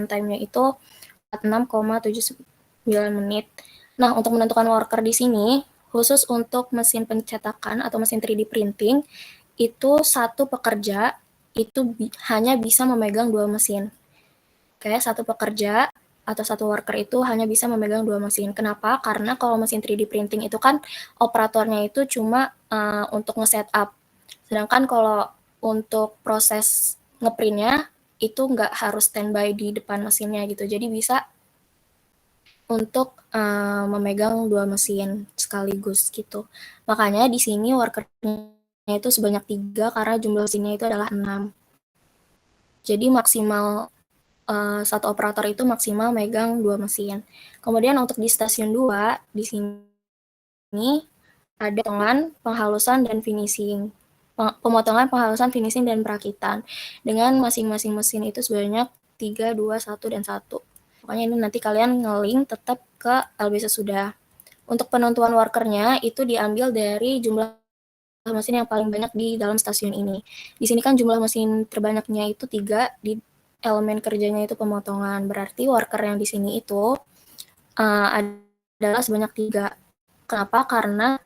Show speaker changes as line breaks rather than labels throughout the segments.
time-nya itu 46,79 menit. Nah, untuk menentukan worker di sini, khusus untuk mesin pencetakan atau mesin 3D printing, itu satu pekerja itu hanya bisa memegang 2 mesin. Kayak satu pekerja atau satu worker itu hanya bisa memegang 2 mesin. Kenapa? Karena kalau mesin 3D printing itu kan operatornya itu cuma untuk nge-setup. Sedangkan kalau untuk proses ngeprintnya itu nggak harus standby di depan mesinnya gitu. Jadi bisa untuk memegang 2 mesin sekaligus gitu. Makanya di sini workernya itu sebanyak 3 karena jumlah mesinnya itu adalah 6. Jadi maksimal satu operator itu maksimal megang 2 mesin. Kemudian untuk di stasiun 2, di sini ada potongan, penghalusan, dan finishing. Pemotongan, penghalusan, finishing, dan perakitan. Dengan masing-masing mesin itu sebanyak 3, 2, 1, dan 1. Pokoknya ini nanti kalian nge-link tetap ke LB Sesudah. Untuk penentuan workernya itu diambil dari jumlah mesin yang paling banyak di dalam stasiun ini. Di sini kan jumlah mesin terbanyaknya itu 3, di elemen kerjanya itu pemotongan. Berarti worker yang di sini itu adalah sebanyak 3. Kenapa? Karena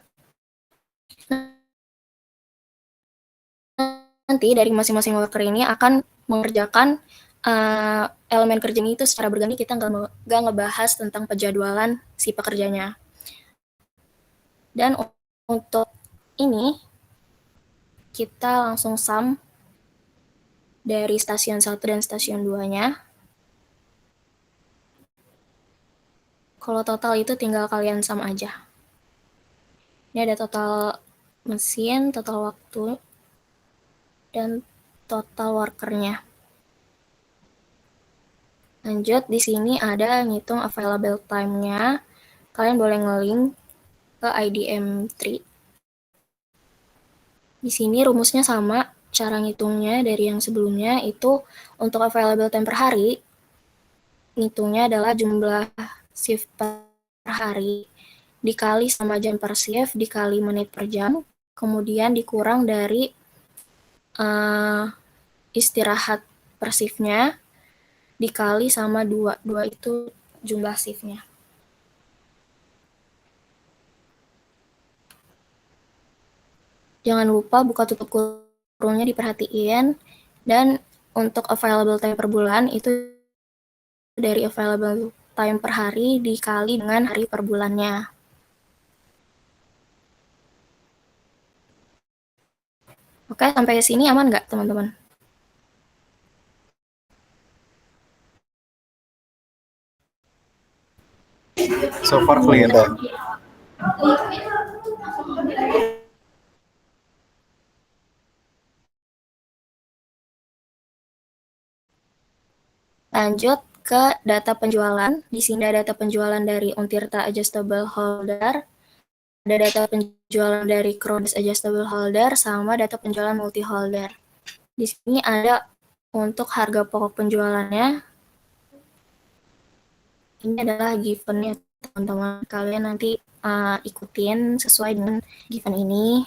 nanti dari masing-masing worker ini akan mengerjakan elemen kerjanya itu secara berganti. Kita nggak ngebahas tentang penjadwalan si pekerjanya. Dan untuk ini kita langsung sum dari stasiun 1 dan stasiun 2-nya. Kalau total itu tinggal kalian sum aja. Ini ada total mesin, total waktu, dan total workernya. Lanjut, di sini ada ngitung available time-nya. Kalian boleh nge-link ke IDM3. Di sini rumusnya sama, cara ngitungnya dari yang sebelumnya itu untuk available time per hari, ngitungnya adalah jumlah shift per hari dikali sama jam per shift dikali menit per jam, kemudian dikurang dari istirahat per shift-nya dikali sama 2. 2 itu jumlah shift-nya. Jangan lupa buka tutup kurungnya diperhatiin. Dan untuk available time per bulan itu dari available time per hari dikali dengan hari per bulannya. Oke, sampai sini aman nggak teman-teman?
So far clear.
Lanjut ke data penjualan. Di sini ada data penjualan dari Untirta Adjustable Holder, ada data penjualan dari Crodes Adjustable Holder, sama data penjualan multi holder. Di sini ada untuk harga pokok penjualannya. Ini adalah given-nya teman-teman. Kalian nanti ikutin sesuai dengan given ini.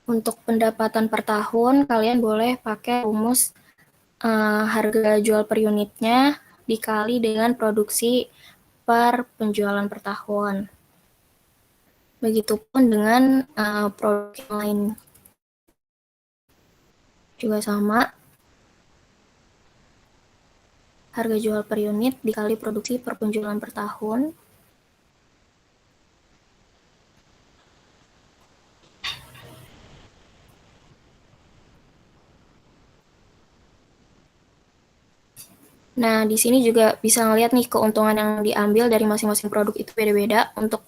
Untuk pendapatan per tahun, kalian boleh pakai rumus harga jual per unitnya dikali dengan produksi per penjualan per tahun. Begitupun dengan produk yang lain. Juga sama. Harga jual per unit dikali produksi per penjualan per tahun. Nah, di sini juga bisa ngeliat nih keuntungan yang diambil dari masing-masing produk itu beda-beda. Untuk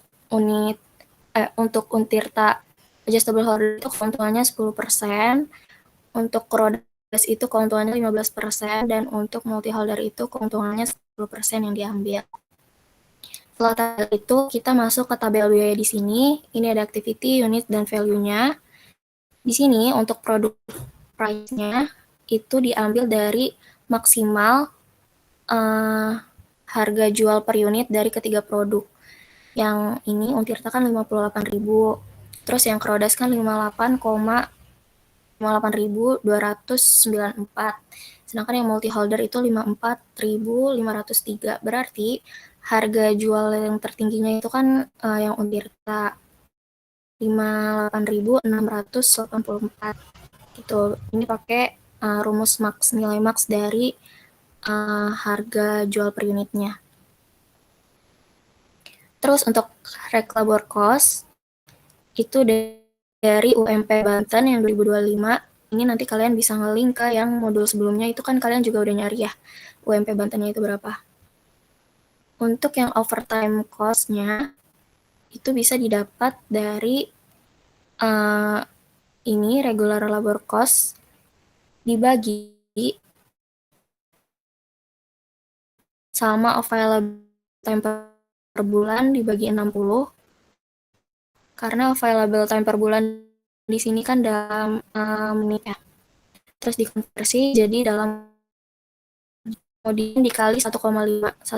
untuk Untirta Adjustable Holder itu keuntungannya 10%, untuk Crodes itu keuntungannya 15%, dan untuk multi holder itu keuntungannya 10% yang diambil. Setelah tabel itu, kita masuk ke tabel biaya di sini. Ini ada activity, unit, dan value-nya. Di sini untuk produk price-nya itu diambil dari maksimal harga jual per unit dari ketiga produk. Yang ini Untirta kan 58.000, terus yang Krodas kan 58.294, sedangkan yang multiholder itu 54.503. Berarti harga jual yang tertingginya itu kan yang Untirta 58.684 gitu. Ini pakai rumus max, nilai max dari harga jual per unitnya. Terus untuk rek labor cost itu dari UMP Banten yang 2025. Ini nanti kalian bisa nge-link ke yang modul sebelumnya, itu kan kalian juga udah nyari ya UMP Bantennya itu berapa. Untuk yang overtime cost-nya itu bisa didapat dari ini regular labor cost dibagi sama available time per bulan dibagi 60, karena available time per bulan di sini kan dalam menit ya. Terus dikonversi jadi dalam, kemudian dikali 1,5. 1,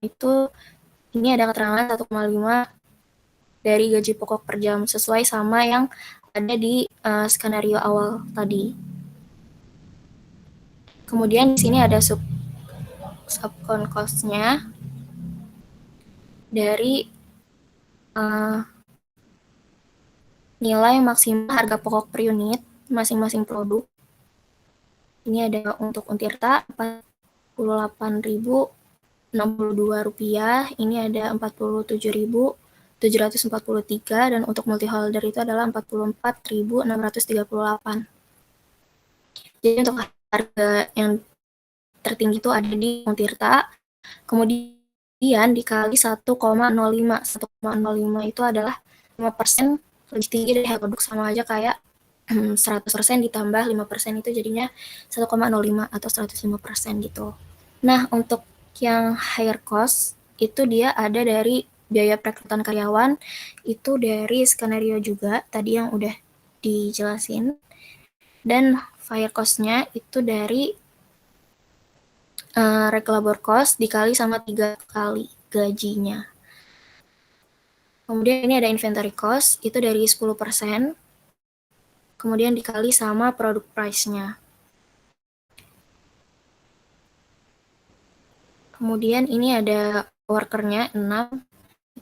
itu ini ada keterangan 1,5 dari gaji pokok per jam sesuai sama yang ada di skenario awal tadi. Kemudian di sini ada subcon cost-nya dari nilai maksimal harga pokok per unit masing-masing produk. Ini ada untuk Untirta Rp48.062, ini ada Rp47.743, dan untuk multiholder itu adalah Rp44.638. Jadi untuk harga yang tertinggi itu ada di Untirta, kemudian dikali 1,05. 1,05 itu adalah 5% lebih tinggi dari harga produk, sama aja kayak 100% ditambah 5% itu jadinya 1,05 atau 105% gitu. Nah, untuk yang higher cost itu dia ada dari biaya perekrutan karyawan, itu dari skenario juga tadi yang udah dijelasin, dan fire cost-nya itu dari rek labor cost dikali sama 3 kali gajinya. Kemudian ini ada inventory cost, itu dari 10%, kemudian dikali sama product price-nya. Kemudian ini ada worker-nya 6,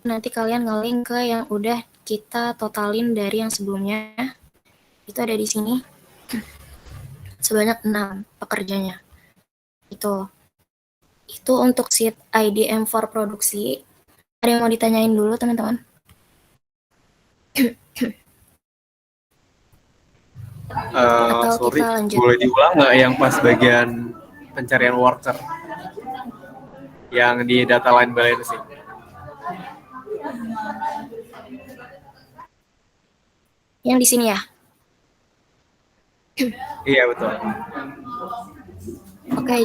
nanti kalian nge-link ke yang udah kita totalin dari yang sebelumnya, itu ada di sini, sebanyak 6 pekerjanya. Itu untuk sheet IDM4 produksi. Ada yang mau ditanyain dulu, teman-teman? Atau
Sorry,
kita lanjut?
boleh diulang nggak yang pas bagian pencarian worker yang di data line balance sih?
Yang di sini ya?
Iya betul.
Oke,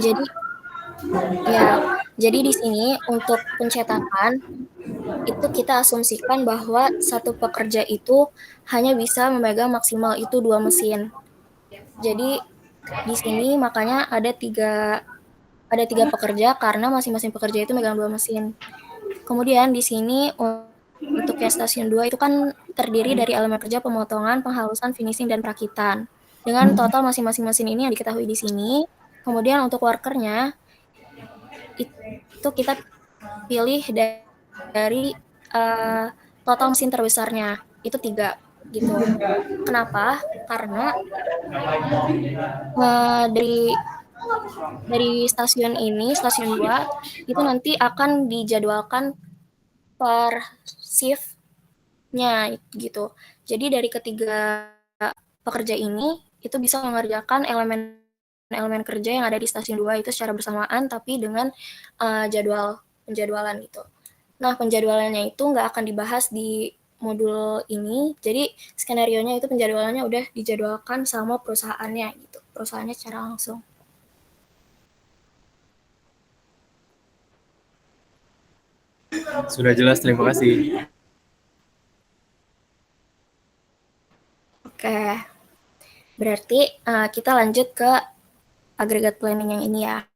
jadi di sini untuk pencetakan itu kita asumsikan bahwa satu pekerja itu hanya bisa memegang maksimal itu 2 mesin. Jadi di sini makanya ada tiga pekerja karena masing-masing pekerja itu megang 2 mesin. Kemudian di sini untuk yang stasiun 2 itu kan terdiri dari elemen kerja pemotongan, penghalusan, finishing, dan perakitan. Dengan total masing-masing mesin ini yang diketahui di sini. Kemudian untuk workernya itu kita pilih dari total mesin terbesarnya itu 3 gitu. Kenapa? Karena dari stasiun 2 itu nanti akan dijadwalkan per shift-nya gitu. Jadi dari ketiga pekerja ini itu bisa mengerjakan elemen kerja yang ada di stasiun 2 itu secara bersamaan, tapi dengan penjadwalan gitu. Nah, penjadwalannya itu nggak akan dibahas di modul ini, jadi skenario-nya itu penjadwalannya udah dijadwalkan sama perusahaannya gitu, perusahaannya secara langsung.
Sudah jelas, terima kasih.
Oke, berarti kita lanjut ke agregat planning yang ini ya.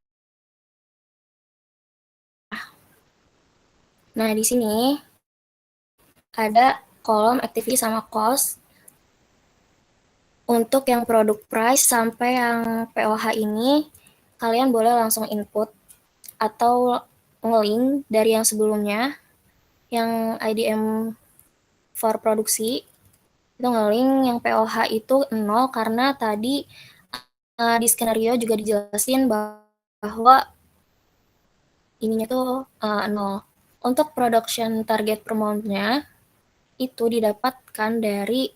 Nah, di sini ada kolom activity sama cost. Untuk yang product price sampai yang POH ini, kalian boleh langsung input atau nge-link dari yang sebelumnya, yang IDM for produksi, itu nge-link yang POH itu 0 karena tadi di skenario juga dijelasin bahwa ininya tuh 0. Untuk production target per month-nya itu didapatkan dari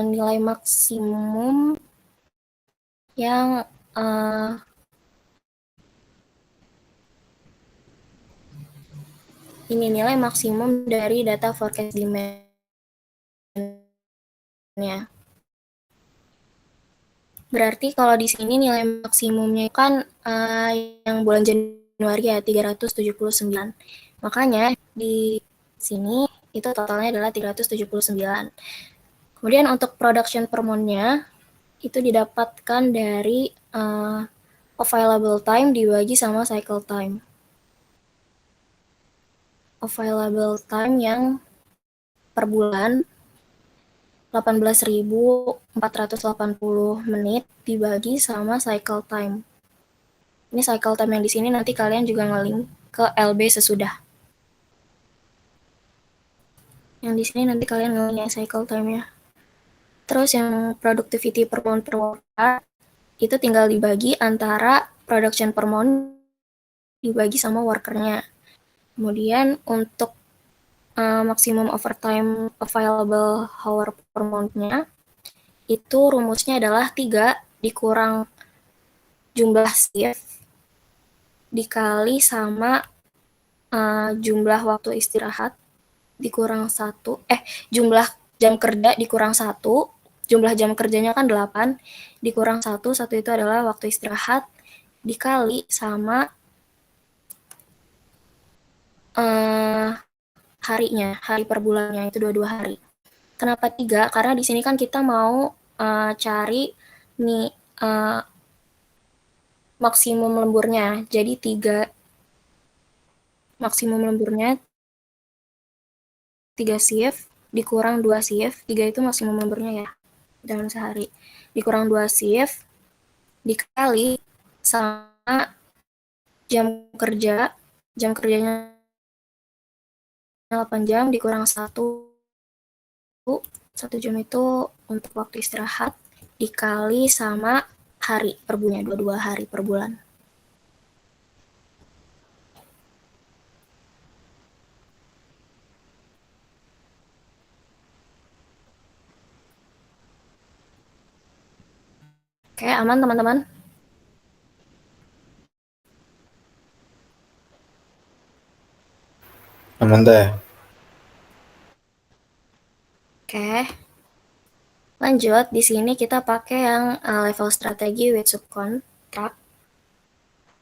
nilai maksimum yang ini nilai maksimum dari data forecast demand-nya. Berarti kalau di sini nilai maksimumnya kan yang bulan Januari ya 379. Makanya di sini itu totalnya adalah 379. Kemudian untuk production per month-nya itu didapatkan dari available time dibagi sama cycle time. Available time yang per bulan 18.480 menit dibagi sama cycle time. Ini cycle time yang di sini nanti kalian juga nge-link ke LB sesudah. Yang di sini nanti kalian nge-link yang cycle time-nya. Terus yang productivity per month per worker itu tinggal dibagi antara production per month dibagi sama workernya. Kemudian untuk maksimum overtime available hour per month-nya itu rumusnya adalah 3 dikurang jumlah shift dikali sama jumlah waktu istirahat dikurang 1, jumlah jam kerja dikurang 1, jumlah jam kerjanya kan 8, dikurang 1, 1 itu adalah waktu istirahat, dikali sama harinya, hari per bulannya itu 22 hari. Kenapa 3? Karena di sini kan kita mau cari nih maksimum lemburnya. Jadi 3 maksimum lemburnya 3 shift dikurang 2 shift, 3 itu maksimum lemburnya ya dalam sehari. Dikurang 2 shift dikali sama jam kerja, jam kerjanya 8 jam dikurang 1 jam itu untuk waktu istirahat dikali sama hari per bulannya, 22 hari per bulan. Oke, aman teman-teman?
Aman deh.
Oke. Lanjut, di sini kita pakai yang level strategi with subcontract.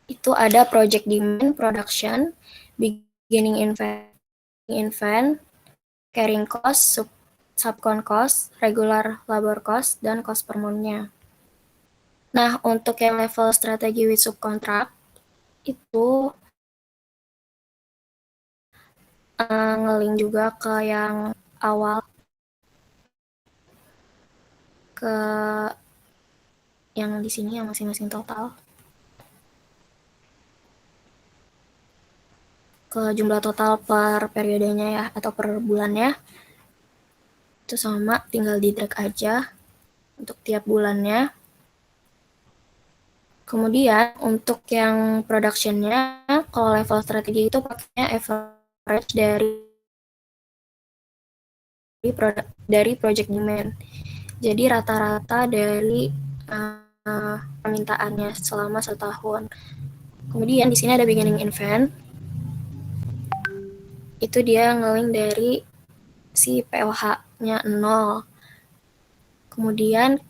Itu ada project demand, production, beginning event, carrying cost, subcon cost, regular labor cost, dan cost per month-nya. Nah, untuk yang level strategi with subcontract, itu nge-link juga ke yang awal, ke yang di sini yang masing-masing total, ke jumlah total per periodenya ya, atau per bulannya. Itu sama, tinggal di drag aja untuk tiap bulannya. Kemudian untuk yang production-nya, kalau level strategi itu pakainya average dari project demand. Jadi rata-rata dari permintaannya selama setahun. Kemudian di sini ada beginning event. Itu dia nge-link dari si POH-nya 0. Kemudian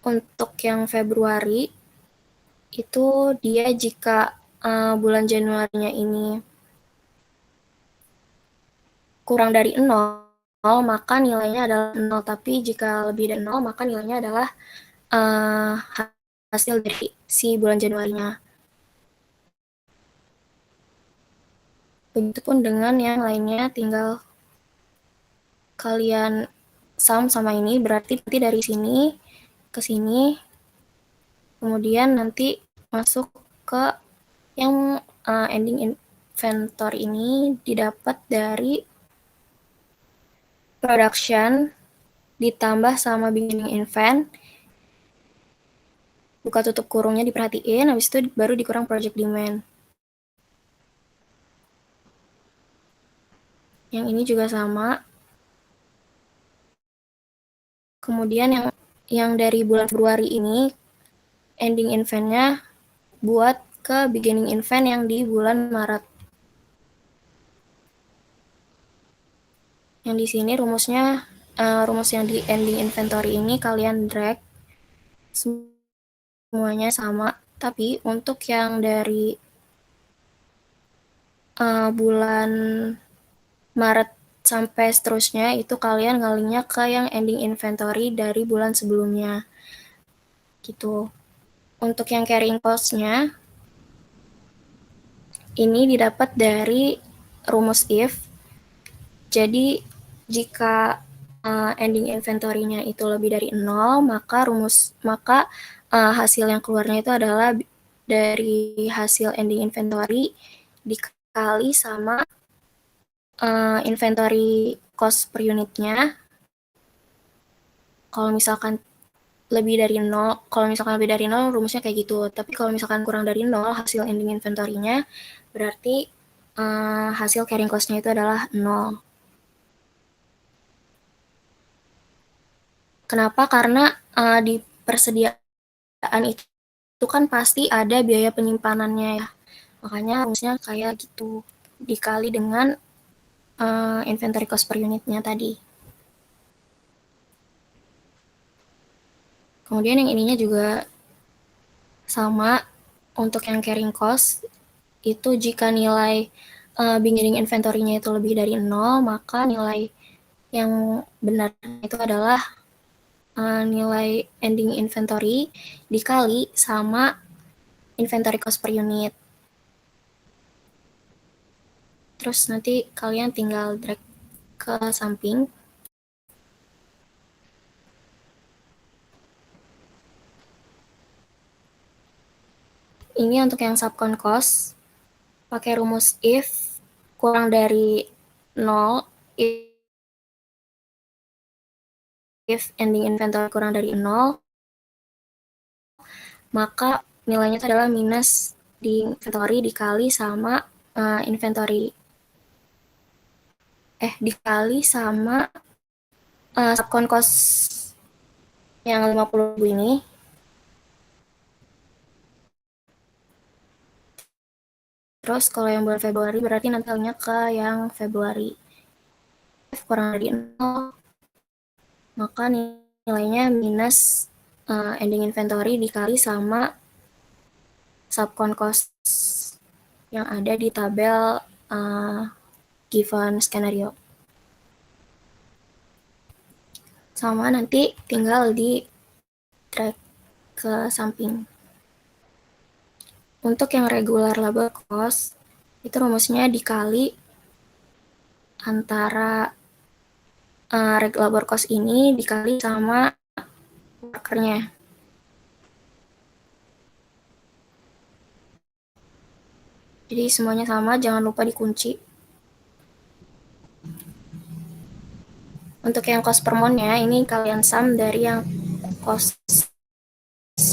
untuk yang Februari itu dia jika bulan Januarinya ini kurang dari 0, maka nilainya adalah 0. Tapi jika lebih dari 0, maka nilainya adalah hasil dari si bulan Januarinya. Begitupun dengan yang lainnya, tinggal kalian sum sama ini, berarti nanti dari sini ke sini, kemudian nanti masuk ke yang ending inventory ini didapat dari production ditambah sama beginning event, buka tutup kurungnya diperhatiin, habis itu baru dikurang project demand. Yang ini juga sama. Kemudian yang dari bulan Februari ini, ending event-nya buat ke beginning event yang di bulan Maret. Yang di sini rumusnya, rumus yang di ending inventory ini kalian drag semuanya sama, tapi untuk yang dari bulan Maret sampai seterusnya itu kalian ngalinya ke yang ending inventory dari bulan sebelumnya. Gitu. Untuk yang carrying cost-nya ini didapat dari rumus if. Jadi jika ending inventory-nya itu lebih dari 0, maka hasil yang keluarnya itu adalah dari hasil ending inventory dikali sama inventory cost per unitnya. Kalau misalkan lebih dari 0, rumusnya kayak gitu. Tapi kalau misalkan kurang dari 0 hasil ending inventory-nya, berarti hasil carrying cost-nya itu adalah 0. Kenapa? Karena di persediaan itu kan pasti ada biaya penyimpanannya ya. Makanya rumusnya kayak gitu, dikali dengan inventory cost per unitnya tadi. Kemudian yang ininya juga sama, untuk yang carrying cost, itu jika nilai beginning inventory-nya itu lebih dari 0, maka nilai yang benar itu adalah nilai ending inventory dikali sama inventory cost per unit. Terus nanti kalian tinggal drag ke samping. Ini untuk yang subcon cost, pakai rumus if kurang dari 0, if ending inventory kurang dari 0, maka nilainya itu adalah minus di inventory dikali sama dikali sama subcon cost yang 50.000 ini. Terus kalau yang bulan Februari berarti nanti ke yang Februari. Kurang dari 0, maka nilainya minus ending inventory dikali sama subcon cost yang ada di tabel given skenario. Sama nanti tinggal di drag ke samping. Untuk yang regular labor cost, itu rumusnya dikali antara labor cost ini dikali sama workernya. Jadi semuanya sama, jangan lupa dikunci. Untuk yang cost per month-nya, ini kalian sum dari yang cost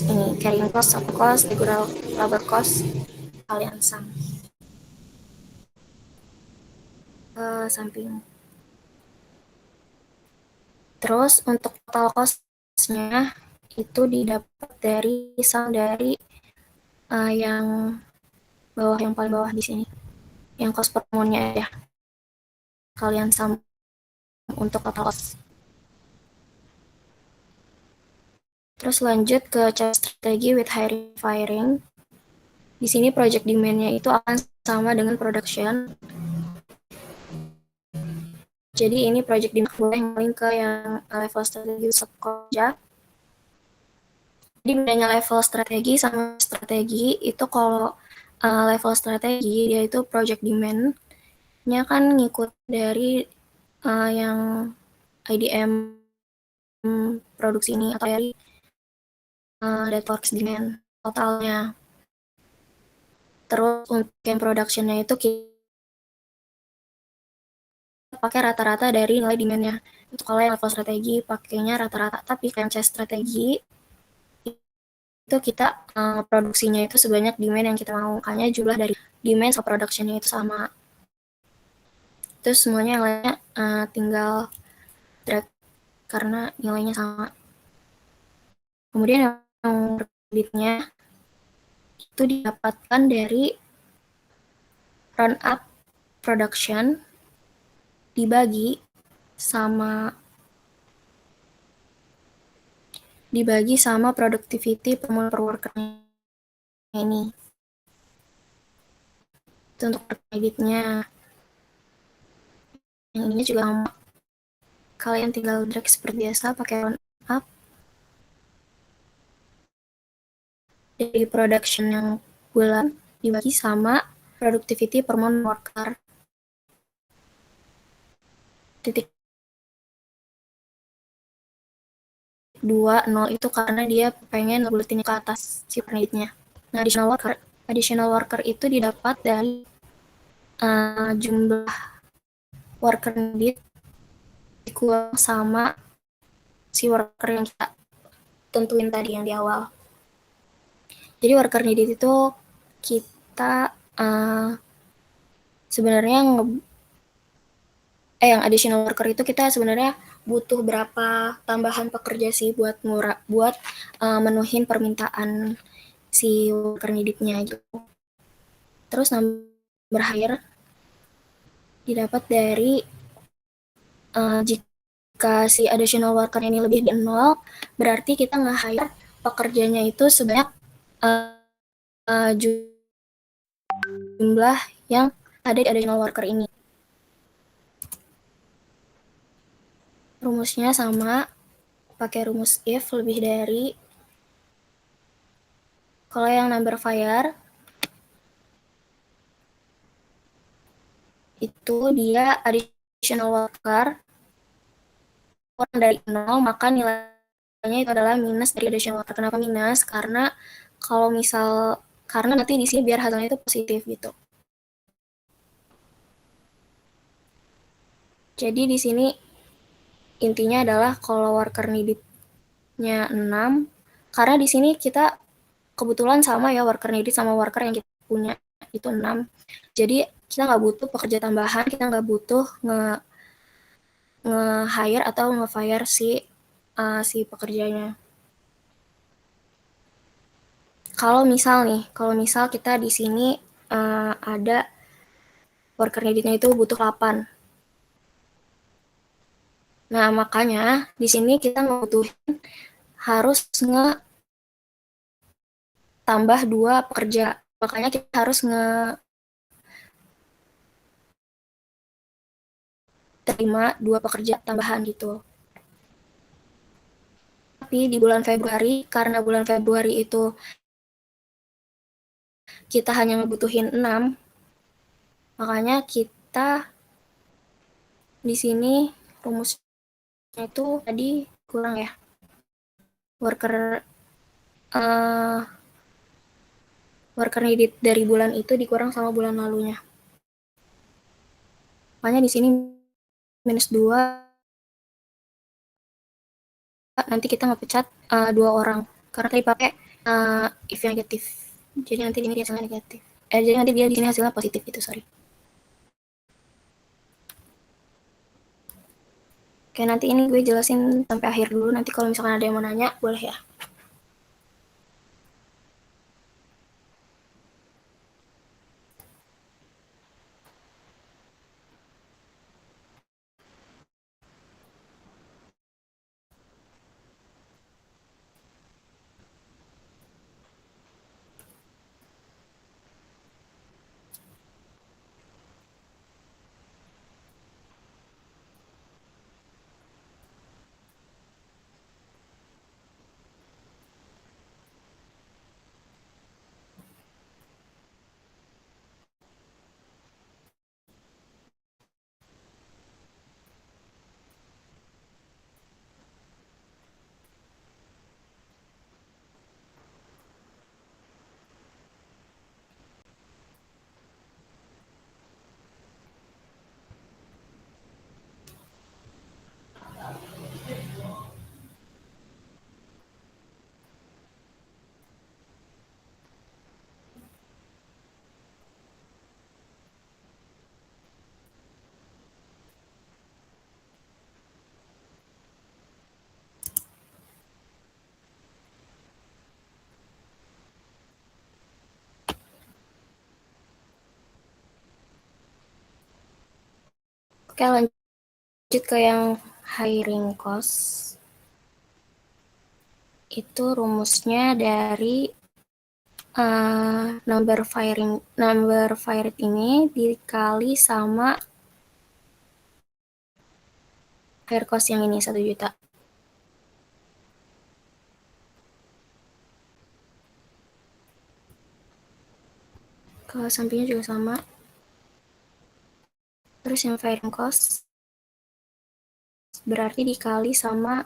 ini, carrying cost, sub cost, regular labor cost, kalian sum ke samping. Terus untuk total cost-nya itu didapat dari sum dari yang bawah, yang paling bawah di sini, yang cost per month-nya ya. Kalian sum untuk total cost. Terus lanjut ke chart strategi with high refiring. Di sini project demand-nya itu akan sama dengan production. Jadi ini project di boleh link ke yang level strategi kerja. Jadi bedanya level strategi sama strategi itu kalau level strategi dia itu project demand-nya kan ngikut dari yang IDM produksi ini atau dari networks demand totalnya. Terus untuk yang production-nya itu kita pakai rata-rata dari nilai demand-nya. Itu kalau yang level strategi pakainya rata-rata, tapi yang C strategi itu kita produksinya itu sebanyak demand yang kita mau. Makanya jumlah dari demand sama production-nya itu sama. Terus semuanya yang lainnya tinggal drag karena nilainya sama. Kemudian yang kreditnya itu didapatkan dari run up production dibagi sama productivity per worker ini. Itu untuk kreditnya. Yang ini juga sama. Kalian tinggal drag seperti biasa pakai run up dari production yang bulan dibagi sama productivity per month worker. Titik 20 itu karena dia pengen ngebuletin ke atas si kreditnya. Nah, additional worker itu didapat dari jumlah worker needed dikurang sama si worker yang kita tentuin tadi yang di awal. Jadi worker needed itu kita sebenarnya yang additional worker itu kita sebenarnya butuh berapa tambahan pekerja sih buat menuhin permintaan si worker needed-nya gitu. Terus number hire didapat dari jika si additional worker ini lebih dari 0, berarti kita nge-hire pekerjanya itu sebanyak jumlah yang ada di additional worker ini. Rumusnya sama, pakai rumus if lebih dari. Kalau yang number fire itu dia additional worker kurang dari 0, maka nilainya itu adalah minus dari additional worker. Kenapa minus? Karena nanti di sini biar hasilnya itu positif gitu. Jadi di sini intinya adalah kalau worker needed-nya 6, karena di sini kita kebetulan sama ya worker needed sama worker yang kita punya itu 6. Jadi kita nggak butuh pekerja tambahan, kita nggak butuh nge-hire atau nge-fire si pekerjanya. Kalau misal kita di sini ada worker needed-nya itu butuh 8. Nah, makanya di sini kita ngebutuhin harus tambah 2 pekerja. Makanya kita harus terima 2 pekerja tambahan gitu. Tapi di bulan Februari, karena bulan Februari itu kita hanya ngebutuhin 6, makanya kita di sini rumusnya itu tadi kurang ya. Worker needed dari bulan itu dikurang sama bulan lalunya. Makanya di sini minus 2, nanti kita ngepecat 2 orang. Karena tadi pakai if negatif. Jadi nanti ini hasilnya negatif. Jadi nanti dia di sini hasilnya positif gitu, sorry. Oke, nanti ini gue jelasin sampai akhir dulu. Nanti kalau misalkan ada yang mau nanya, boleh ya. Oke, lanjut ke yang hiring cost. Itu rumusnya dari number fired ini dikali sama hire cost yang ini 1 juta. Ke sampingnya juga sama. Terus yang firing cost berarti dikali sama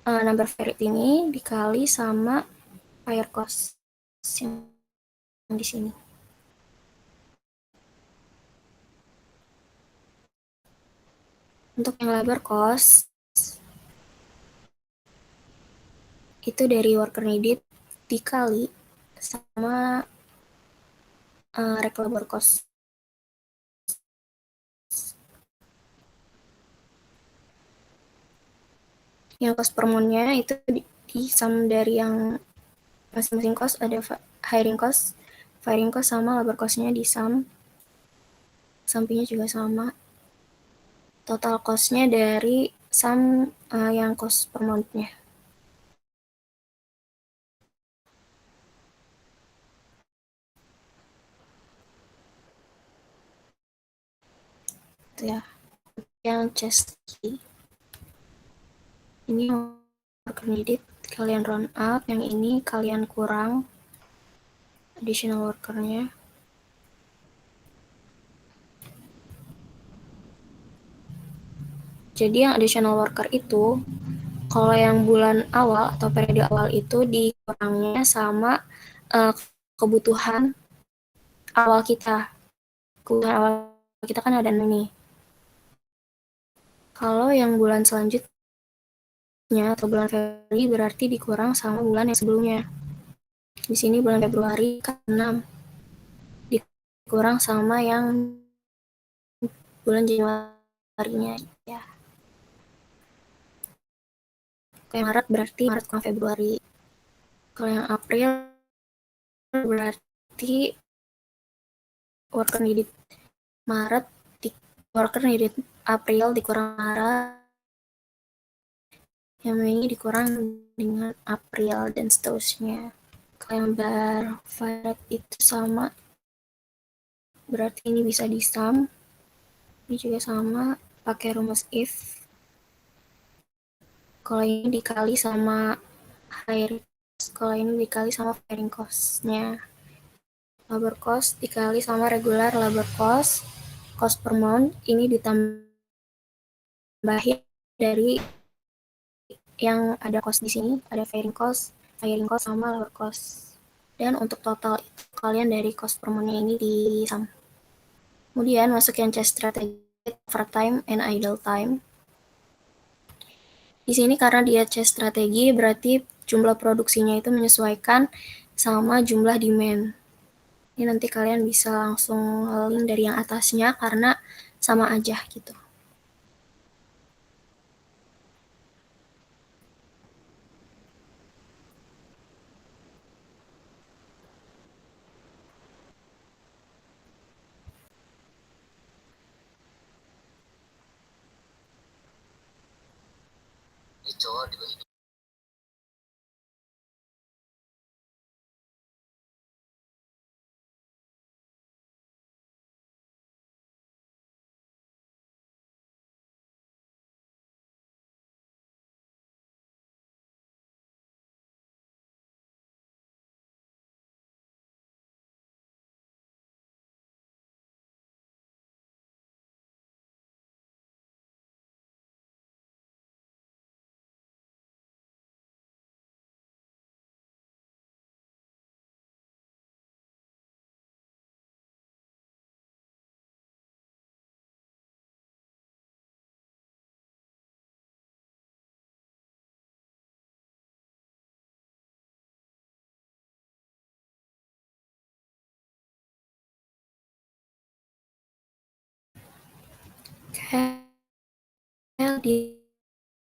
number fired ini dikali sama hire cost yang di sini. Untuk yang labor cost itu dari worker needed dikali sama rek labor cost. Yang cost per month-nya itu di sum dari yang masing-masing cost ada hiring cost, firing cost sama labor cost-nya di sum. Sampingnya juga sama. Total cost-nya dari sum yang cost per month-nya. Itu ya. Yang chest key. Ini worker needed kalian round up, yang ini kalian kurang additional worker-nya. Jadi yang additional worker itu kalau yang bulan awal atau periode awal itu dikurangnya sama kebutuhan awal kita. Kebutuhan awal kita kan ada nih. Kalau yang bulan selanjutnya atau bulan Februari berarti dikurang sama bulan yang sebelumnya. Di sini bulan Februari kan 6 dikurang sama yang bulan Januari-nya ya. Kayak Maret berarti Maret kurang Februari. Kalau yang April berarti worker needed Maret, worker needed April dikurang Maret, yang Mei dikurang dengan April dan seterusnya. Gambar fired itu sama, berarti ini bisa di sum. Ini juga sama, pakai rumus if. Kalau ini dikali sama hiring cost, kalau ini dikali sama firing cost-nya. Labor cost dikali sama regular labor cost per month, ini ditambahin dari yang ada cost di sini, ada firing cost sama labor cost. Dan untuk total itu kalian dari cost per month ini di sum. Kemudian masuk yang chest strategy, overtime and idle time. Di sini karena dia chest strategi berarti jumlah produksinya itu menyesuaikan sama jumlah demand. Ini nanti kalian bisa langsung link dari yang atasnya karena sama aja gitu.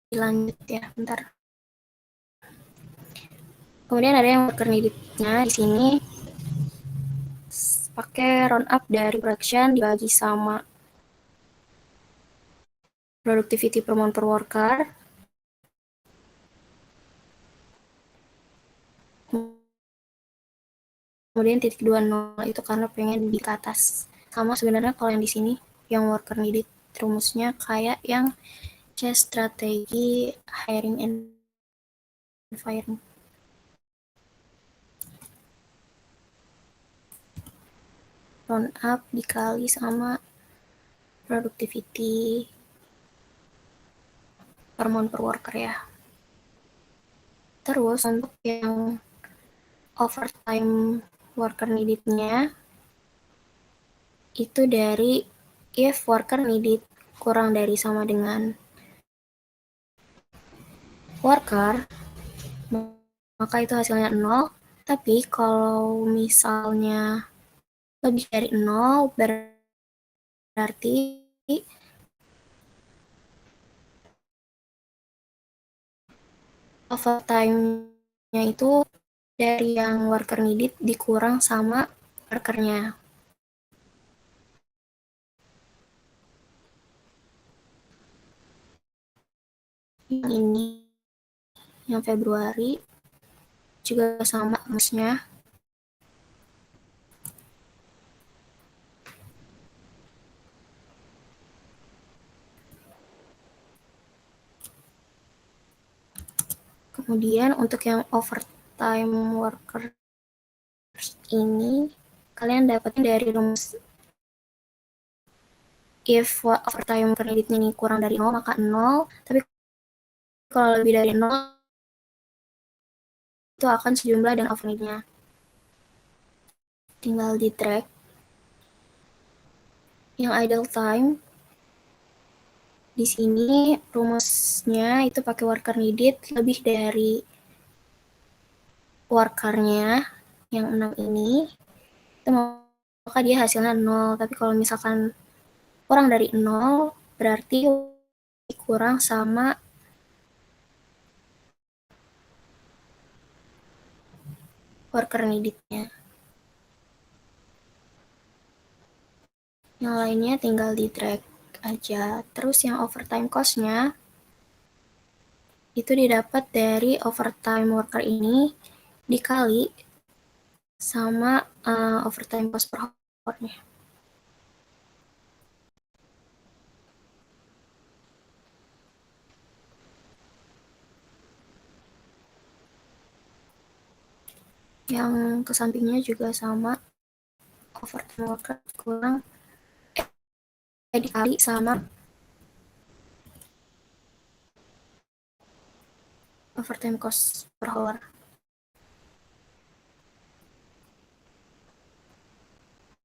dilanjut ya, bentar. Kemudian ada yang worker needed-nya di sini pakai round up dari production dibagi sama productivity per month per worker. Kemudian titik 20 itu karena pengen di atas. Sama sebenarnya kalau yang di sini yang worker needed rumusnya kayak yang chess strategi hiring and firing. Round up dikali sama productivity per month per worker ya. Terus untuk yang overtime worker needed-nya itu dari if worker needed kurang dari sama dengan worker, maka itu hasilnya 0. Tapi kalau misalnya lebih dari 0, berarti overtime-nya itu dari yang worker needed dikurang sama workernya. Yang ini, yang Februari, juga sama rumusnya. Kemudian untuk yang overtime worker ini, kalian dapatnya dari rumus if overtime credit ini kurang dari 0, maka 0. Tapi kalau lebih dari 0, itu akan sejumlah dengan overtime-nya. Tinggal di track. Yang idle time, di sini rumusnya itu pakai worker needed lebih dari workernya yang 6 ini, itu maka dia hasilnya 0. Tapi kalau misalkan kurang dari 0, berarti kurang sama worker needed-nya. Yang lainnya tinggal di drag aja. Terus yang overtime cost-nya itu didapat dari overtime worker ini dikali sama overtime cost per hour-nya. Yang kesampingnya juga sama, overtime worker kurang dikali sama overtime cost per hour.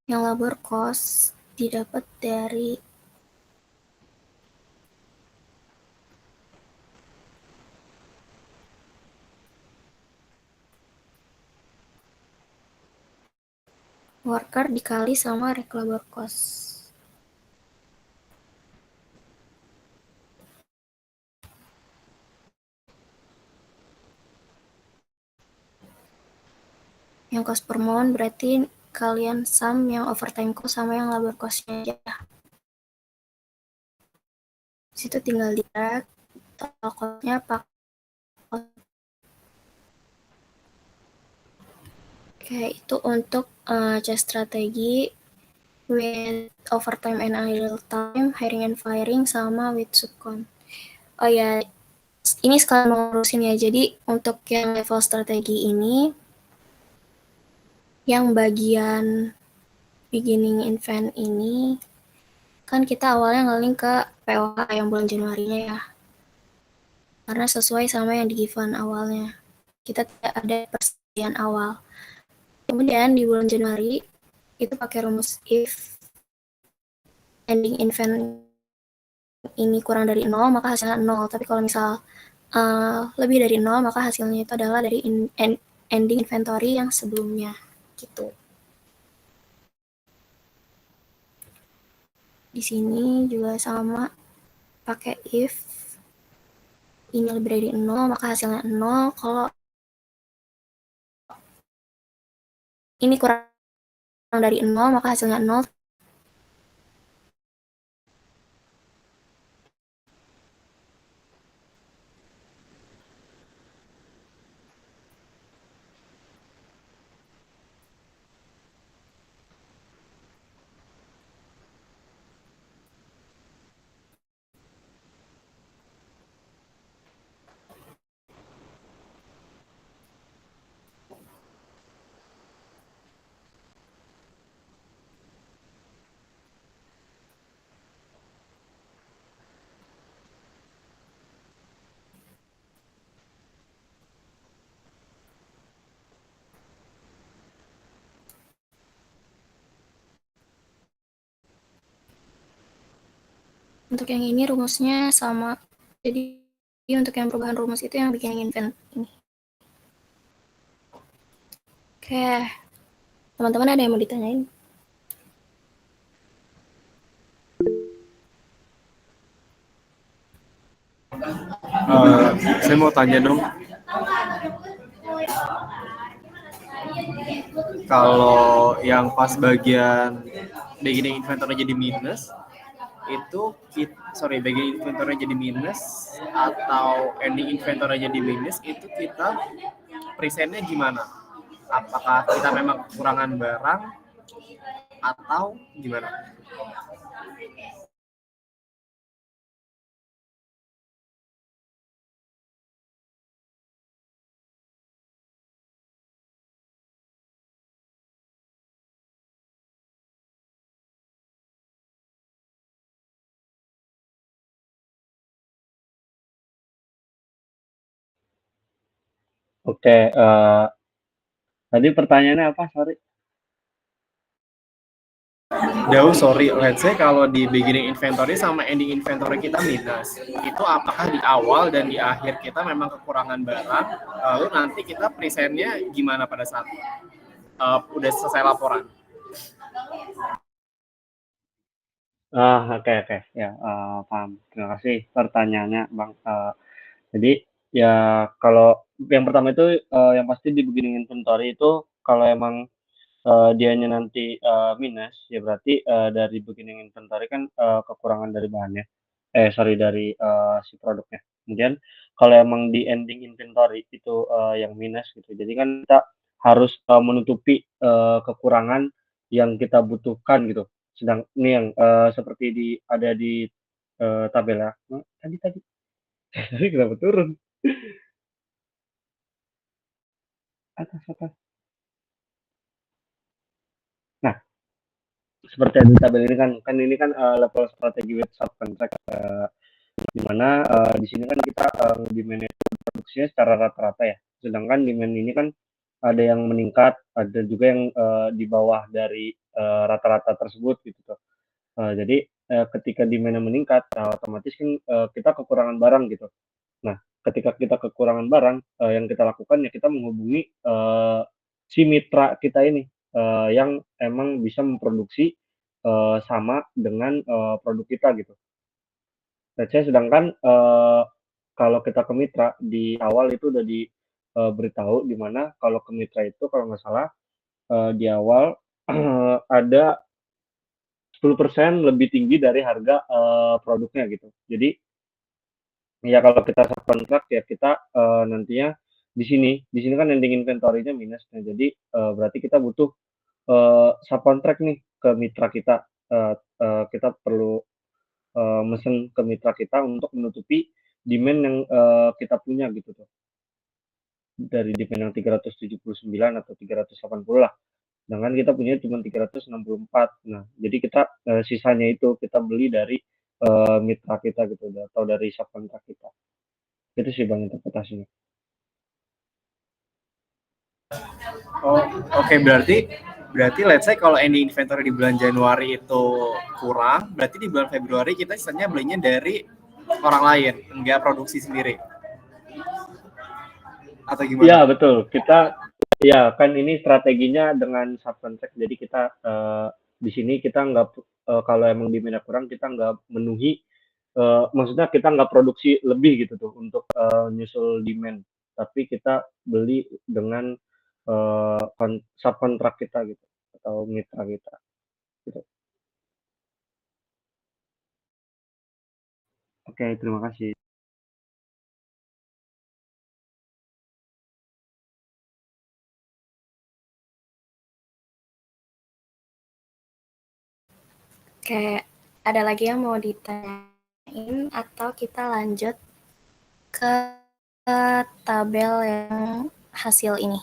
Yang labor cost didapat dari worker dikali sama rek labor cost. Yang cost per month berarti kalian sum yang overtime cost sama yang labor cost-nya aja. Situ tinggal di track total cost-nya pakai. Oke, itu untuk chess strategi with overtime and idle time, hiring and firing, sama with subcon. Oh ya, ini sekalian ngurusin ya. Jadi untuk yang level strategi ini, yang bagian beginning event ini, kan kita awalnya nge-link ke POH yang bulan Januarinya ya. Karena sesuai sama yang di given awalnya. Kita tidak ada persediaan awal. Kemudian di bulan Januari, itu pakai rumus if ending event ini kurang dari 0, maka hasilnya 0. Tapi kalau misal lebih dari 0, maka hasilnya itu adalah dari ending inventory yang sebelumnya. Gitu. Di sini juga sama, pakai if ini lebih dari 0 maka hasilnya 0. Kalau ini kurang dari 0 maka hasilnya 0. Untuk yang ini rumusnya sama. Jadi untuk yang perubahan rumus itu yang bikin invent ini. Oke, teman-teman ada yang mau ditanyain?
Saya mau tanya dong, kalau yang pas bagian beginning inventory jadi minus, itu beginning inventory jadi minus atau ending inventory jadi minus, itu kita presentnya gimana? Apakah kita memang kekurangan barang atau gimana?
Oke, tadi pertanyaannya apa? Sorry.
Sorry, let's say kalau di beginning inventory sama ending inventory kita minus, itu apakah di awal dan di akhir kita memang kekurangan barang, lalu nanti kita presentnya gimana pada saat udah selesai laporan?
Oke, ya, paham. Terima kasih pertanyaannya, Bang. Jadi ya kalau yang pertama itu yang pasti di beginning inventory itu kalau emang dianya nanti minus, ya berarti dari beginning inventory kan kekurangan dari bahannya. Sorry, dari si produknya. Kemudian kalau emang di ending inventory itu yang minus gitu. Jadi kan kita harus menutupi kekurangan yang kita butuhkan gitu. Sedang ini yang seperti ada di tabel ya. Tadi tadi tadi kenapa turun? Atas atas. Nah, seperti ada di tabel ini kan ini kan level strategi with subcontract, di mana di sini kan kita demand produksinya secara rata-rata ya. Sedangkan demand ini kan ada yang meningkat, ada juga yang di bawah dari rata-rata tersebut gitu tuh. Jadi ketika demand meningkat, otomatis kan kita kekurangan barang gitu. Nah, ketika kita kekurangan barang, yang kita lakukan ya kita menghubungi si mitra kita ini yang emang bisa memproduksi sama dengan produk kita gitu. Sedangkan kalau kita ke mitra di awal itu udah diberitahu di mana kalau ke mitra itu kalau nggak salah di awal ada 10% lebih tinggi dari harga produknya gitu. Jadi ya kalau kita subkontrak ya kita nantinya di sini kan ending inventory-nya minus. Nah, jadi berarti kita butuh subkontrak nih ke mitra kita. Kita perlu mesen ke mitra kita untuk menutupi demand yang kita punya gitu tuh. Dari demand yang 379 atau 380 lah. Sedangkan kita punya cuma 364. Nah, jadi kita sisanya itu kita beli dari mitra kita gitu atau dari subkontrak kita. Itu sih Bang interpretasinya.
Oke, berarti let's say kalau ending inventory di bulan Januari itu kurang, berarti di bulan Februari kita sisanya belinya dari orang lain, enggak produksi sendiri. Atau gimana?
Iya, betul. Kita ya kan ini strateginya dengan subcontract. Jadi kita di sini kita nggak kalau emang demandnya kurang kita nggak memenuhi maksudnya kita nggak produksi lebih gitu tuh untuk nyusul demand, tapi kita beli dengan subkontrak kita gitu atau mitra kita gitu. Oke, terima kasih.
Kayak ada lagi yang mau ditanyain atau kita lanjut ke tabel yang hasil ini?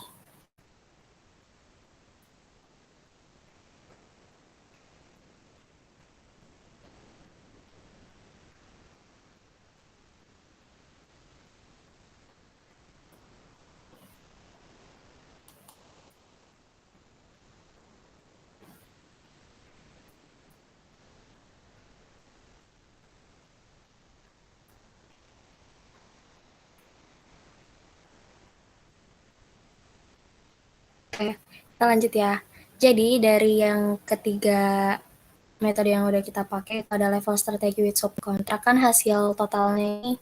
Oke, kita lanjut ya. Jadi dari yang ketiga metode yang udah kita pakai itu ada level strategi with subkontrak, kan hasil totalnya ini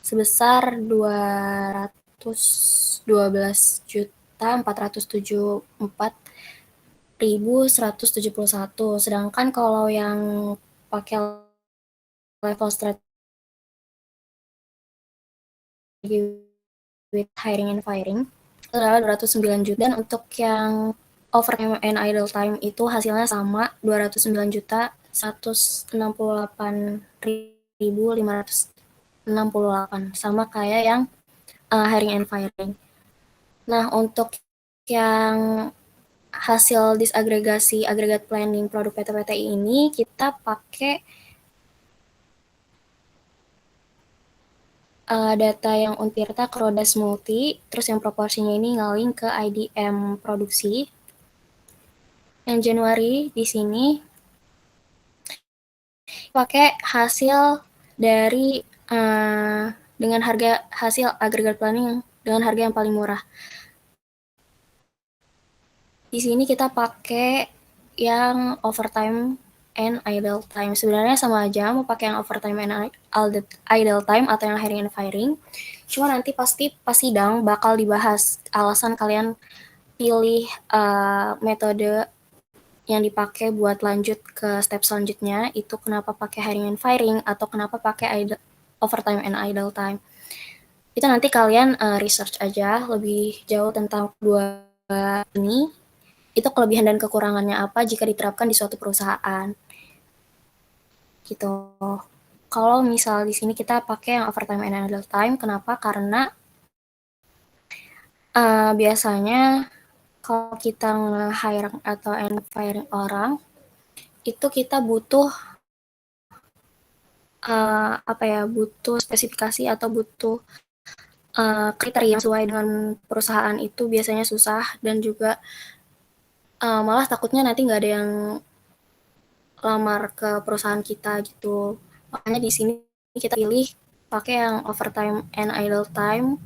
sebesar 212.474.171. Sedangkan kalau yang pakai level strategi with hiring and firing adalah 209 juta, dan untuk yang overtime and idle time itu hasilnya sama, 209.168.568, sama kayak yang hiring and firing. Nah, untuk yang hasil disagregasi agregat planning produk PT-PTI ini kita pakai data yang Untirta Krodas Multi, terus yang proporsinya ini ngaling ke IDM produksi. Yang Januari di sini pakai hasil dari dengan harga hasil agregat planning dengan harga yang paling murah. Di sini kita pakai yang overtime and idle time. Sebenarnya sama aja mau pakai yang overtime and idle time atau yang hiring and firing. Cuma nanti pasti pas sidang bakal dibahas alasan kalian pilih metode yang dipakai buat lanjut ke step selanjutnya itu kenapa pakai hiring and firing atau kenapa pakai overtime and idle time. Itu nanti kalian research aja lebih jauh tentang dua ini. Itu kelebihan dan kekurangannya apa jika diterapkan di suatu perusahaan. Gitu. Kalau misal di sini kita pakai yang overtime and idle time, kenapa? Karena biasanya kalau kita nge-hire atau firing orang, itu kita butuh butuh spesifikasi atau butuh kriteria yang sesuai dengan perusahaan itu biasanya susah, dan juga malah takutnya nanti nggak ada yang lamar ke perusahaan kita gitu. Makanya di sini kita pilih pakai yang overtime and idle time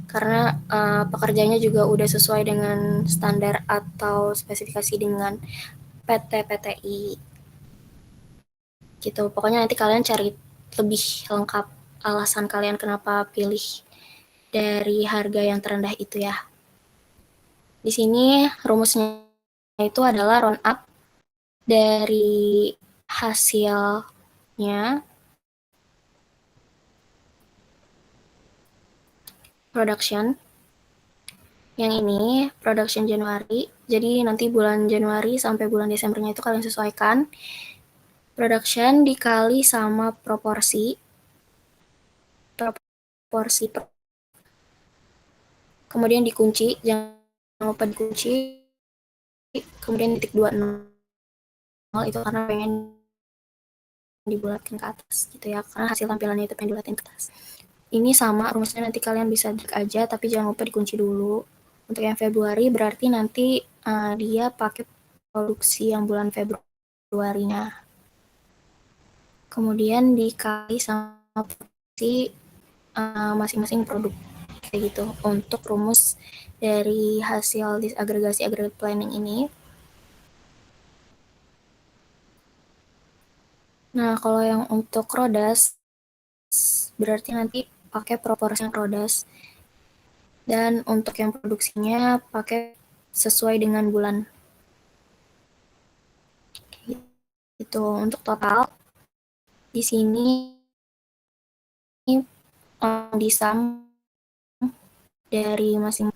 karena pekerjaannya juga udah sesuai dengan standar atau spesifikasi dengan PT-PTI gitu. Pokoknya nanti kalian cari lebih lengkap alasan kalian kenapa pilih dari harga yang terendah itu ya. Di sini rumusnya itu adalah round up dari hasilnya production. Yang ini production Januari. Jadi nanti bulan Januari sampai bulan Desembernya itu kalian sesuaikan. Production dikali sama proporsi kemudian dikunci, jangan lupa dikunci, kemudian titik 20 itu karena pengen dibulatkan ke atas gitu ya, karena hasil tampilannya itu pengen dibulatkan ke atas. Ini sama rumusnya, nanti kalian bisa drag aja tapi jangan lupa dikunci dulu. Untuk yang Februari berarti nanti dia pakai produksi yang bulan Februarinya, kemudian dikali sama produksi masing-masing produk kayak gitu. Untuk rumus dari hasil disagregasi agregat planning ini Nah, kalau yang untuk Rodas, berarti nanti pakai proporsi yang Rodas. Dan untuk yang produksinya pakai sesuai dengan bulan. Itu untuk total di sini di sum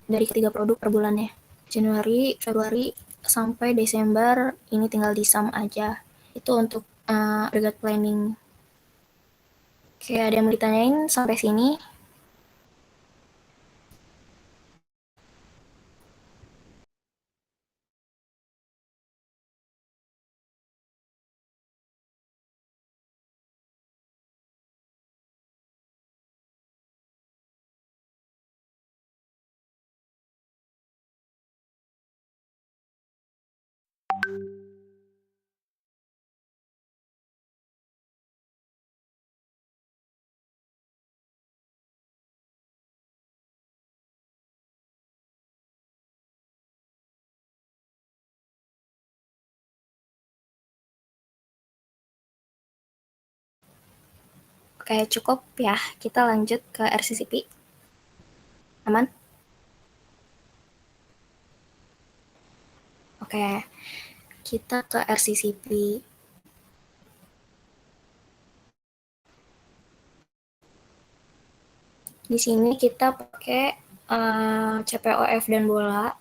dari ketiga produk per bulannya. Januari, Februari, sampai Desember ini tinggal di sum aja. Itu untuk agregat planning. Oke, ada yang mau ditanyain sampai sini? Oke, cukup ya. Kita lanjut ke RCCP. Aman? Oke, kita ke RCCP. Di sini kita pakai CPOF dan bola.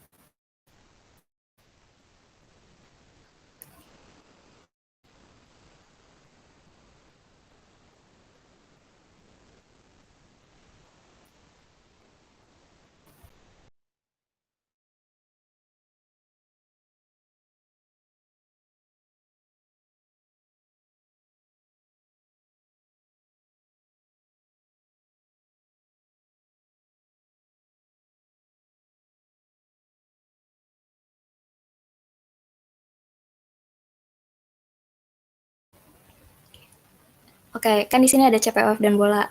Oke, kan di sini ada CPOF dan bola.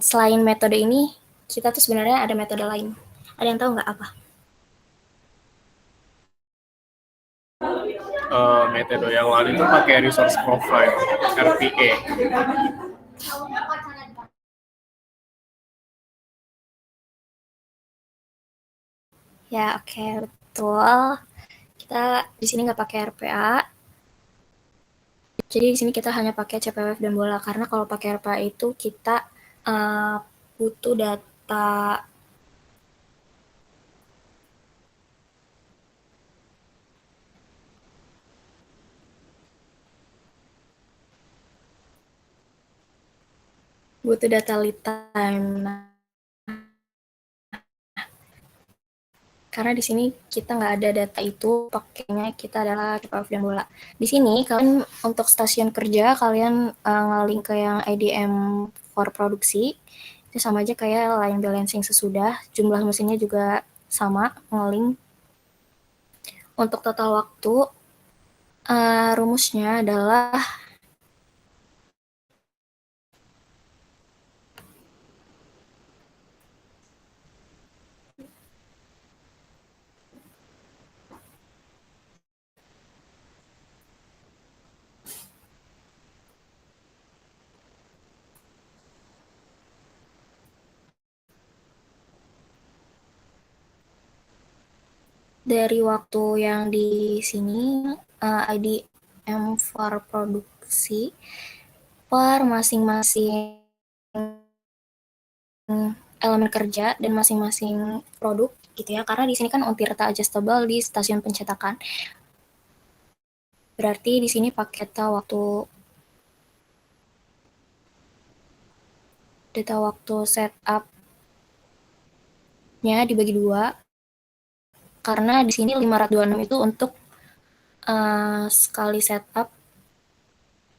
Selain metode ini, kita tuh sebenarnya ada metode lain. Ada yang tahu nggak apa?
Metode yang lain itu pakai resource profile, RPA.
Ya, oke, betul. Kita di sini nggak pakai RPA. Jadi di sini kita hanya pakai CPWF dan bola, karena kalau pakai RPA itu kita butuh data lead time. Nah, karena di sini kita nggak ada data itu, pakainya kita adalah CPWF dan bola. Di sini kalian untuk stasiun kerja, kalian nge-link ke yang IDM for produksi, itu sama aja kayak line balancing sesudah, jumlah mesinnya juga sama, nge-link. Untuk total waktu, rumusnya adalah dari waktu yang di sini IDM for produksi per masing-masing elemen kerja dan masing-masing produk gitu ya, karena di sini kan on Tirta adjustable di stasiun pencetakan. Berarti di sini pakai data waktu setup-nya dibagi 2, karena di sini 526 itu untuk sekali setup,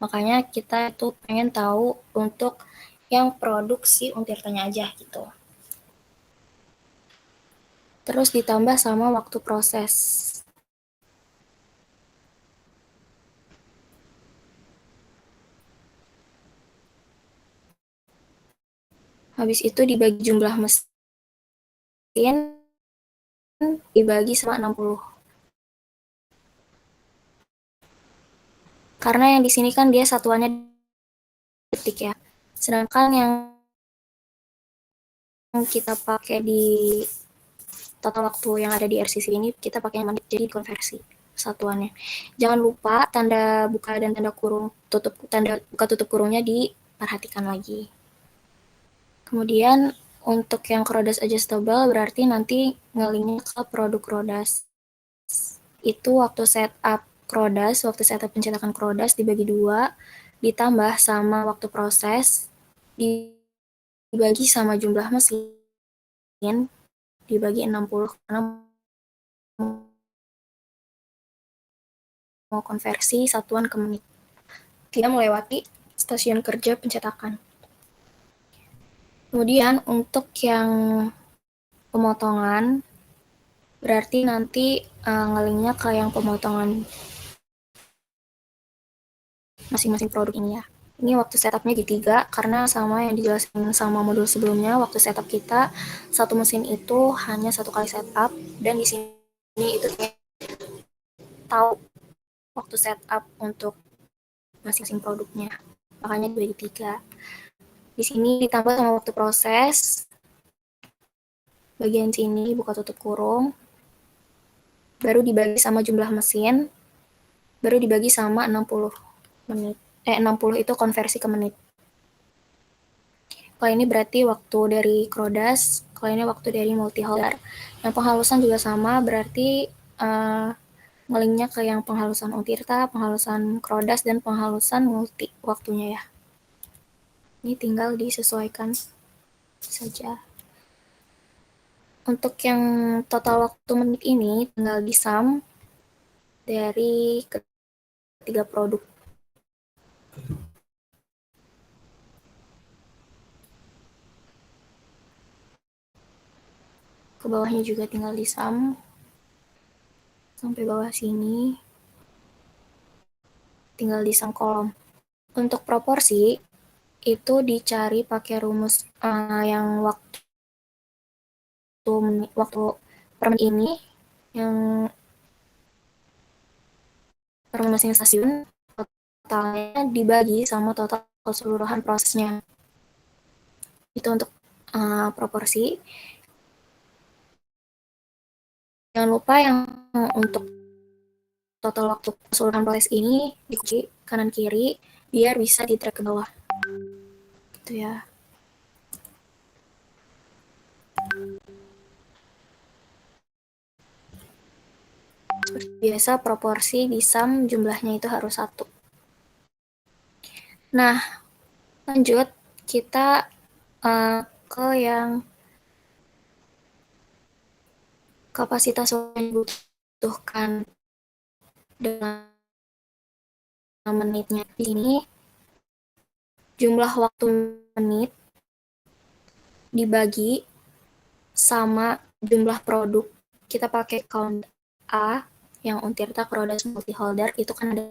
makanya kita itu pengen tahu untuk yang produksi untirtanya aja gitu. Terus ditambah sama waktu proses. Habis itu dibagi jumlah mesin, dibagi sama 60. Karena yang di sini kan dia satuannya detik ya. Sedangkan yang kita pakai di total waktu yang ada di RCC ini kita pakai yang menit, jadi konversi satuannya. Jangan lupa tanda buka dan tanda kurung tanda buka tutup kurungnya diperhatikan lagi. Kemudian untuk yang Crodas adjustable berarti nanti ngelinknya ke produk Crodas. Itu waktu setup Crodas, waktu setup pencetakan Crodas dibagi 2, ditambah sama waktu proses, dibagi sama jumlah mesin, dibagi 60 karena mau konversi satuan ke menit. Tidak melewati stasiun kerja pencetakan. Kemudian untuk yang pemotongan, berarti nanti ngelinknya ke yang pemotongan masing-masing produk ini ya. Ini waktu setupnya G3 karena sama yang dijelaskan sama modul sebelumnya, waktu setup kita satu mesin itu hanya 1 kali setup, dan di sini itu tahu waktu setup untuk masing-masing produknya. Makanya dibagi 3. Di sini ditambah sama waktu proses. Bagian sini buka tutup kurung. Baru dibagi sama jumlah mesin. Baru dibagi sama 60 menit. 60 itu konversi ke menit. Kalau ini berarti waktu dari Crodas, kalau ini waktu dari multi-holder. Yang penghalusan juga sama, berarti ngelinknya ke yang penghalusan Untirta, penghalusan Crodas, dan penghalusan multi waktunya ya. Ini tinggal disesuaikan saja. Untuk yang total waktu menit ini tinggal disum dari ketiga produk. Ke bawahnya juga tinggal disum sampai bawah sini, tinggal disum kolom. Untuk proporsi itu dicari pakai rumus yang waktu per menit ini, yang per masing stasiun totalnya dibagi sama total keseluruhan prosesnya. Itu untuk proporsi. Jangan lupa yang untuk total waktu keseluruhan proses ini dikunci kanan kiri biar bisa di track ke bawah. Gitu ya. Seperti biasa proporsi di sum jumlahnya itu harus 1. Nah, lanjut kita ke yang kapasitas yang dibutuhkan dalam menitnya. Di sini jumlah waktu menit dibagi sama jumlah produk. Kita pakai count A yang Untirta, Crodas, multi-holder itu kan ada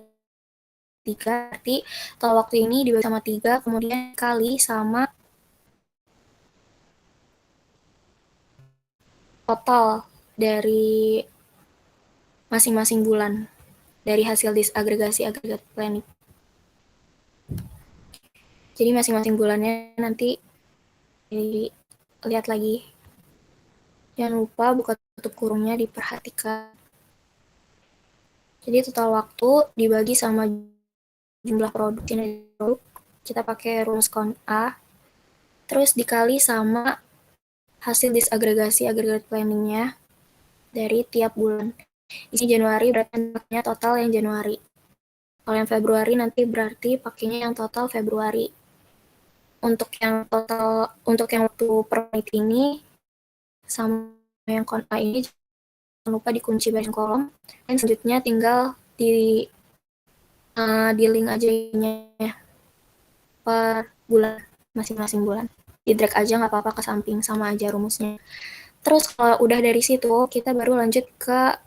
3, berarti total waktu ini dibagi sama 3, kemudian kali sama total dari masing-masing bulan dari hasil disagregasi agregat planning. Jadi masing-masing bulannya nanti lihat lagi. Jangan lupa buka tutup kurungnya diperhatikan. Jadi total waktu dibagi sama jumlah produk ini, kita pakai rumus count A, terus dikali sama hasil disagregasi agregat planningnya dari tiap bulan. Di sini Januari berarti pakainya total yang Januari. Kalau yang Februari nanti berarti pakainya yang total Februari. Untuk yang total, untuk yang waktu per menit ini sama yang count A ini jangan lupa dikunci bagian kolom, dan selanjutnya tinggal di link aja ya per bulan, masing-masing bulan. Di drag aja nggak apa-apa ke samping, sama aja rumusnya. Terus kalau udah dari situ, kita baru lanjut ke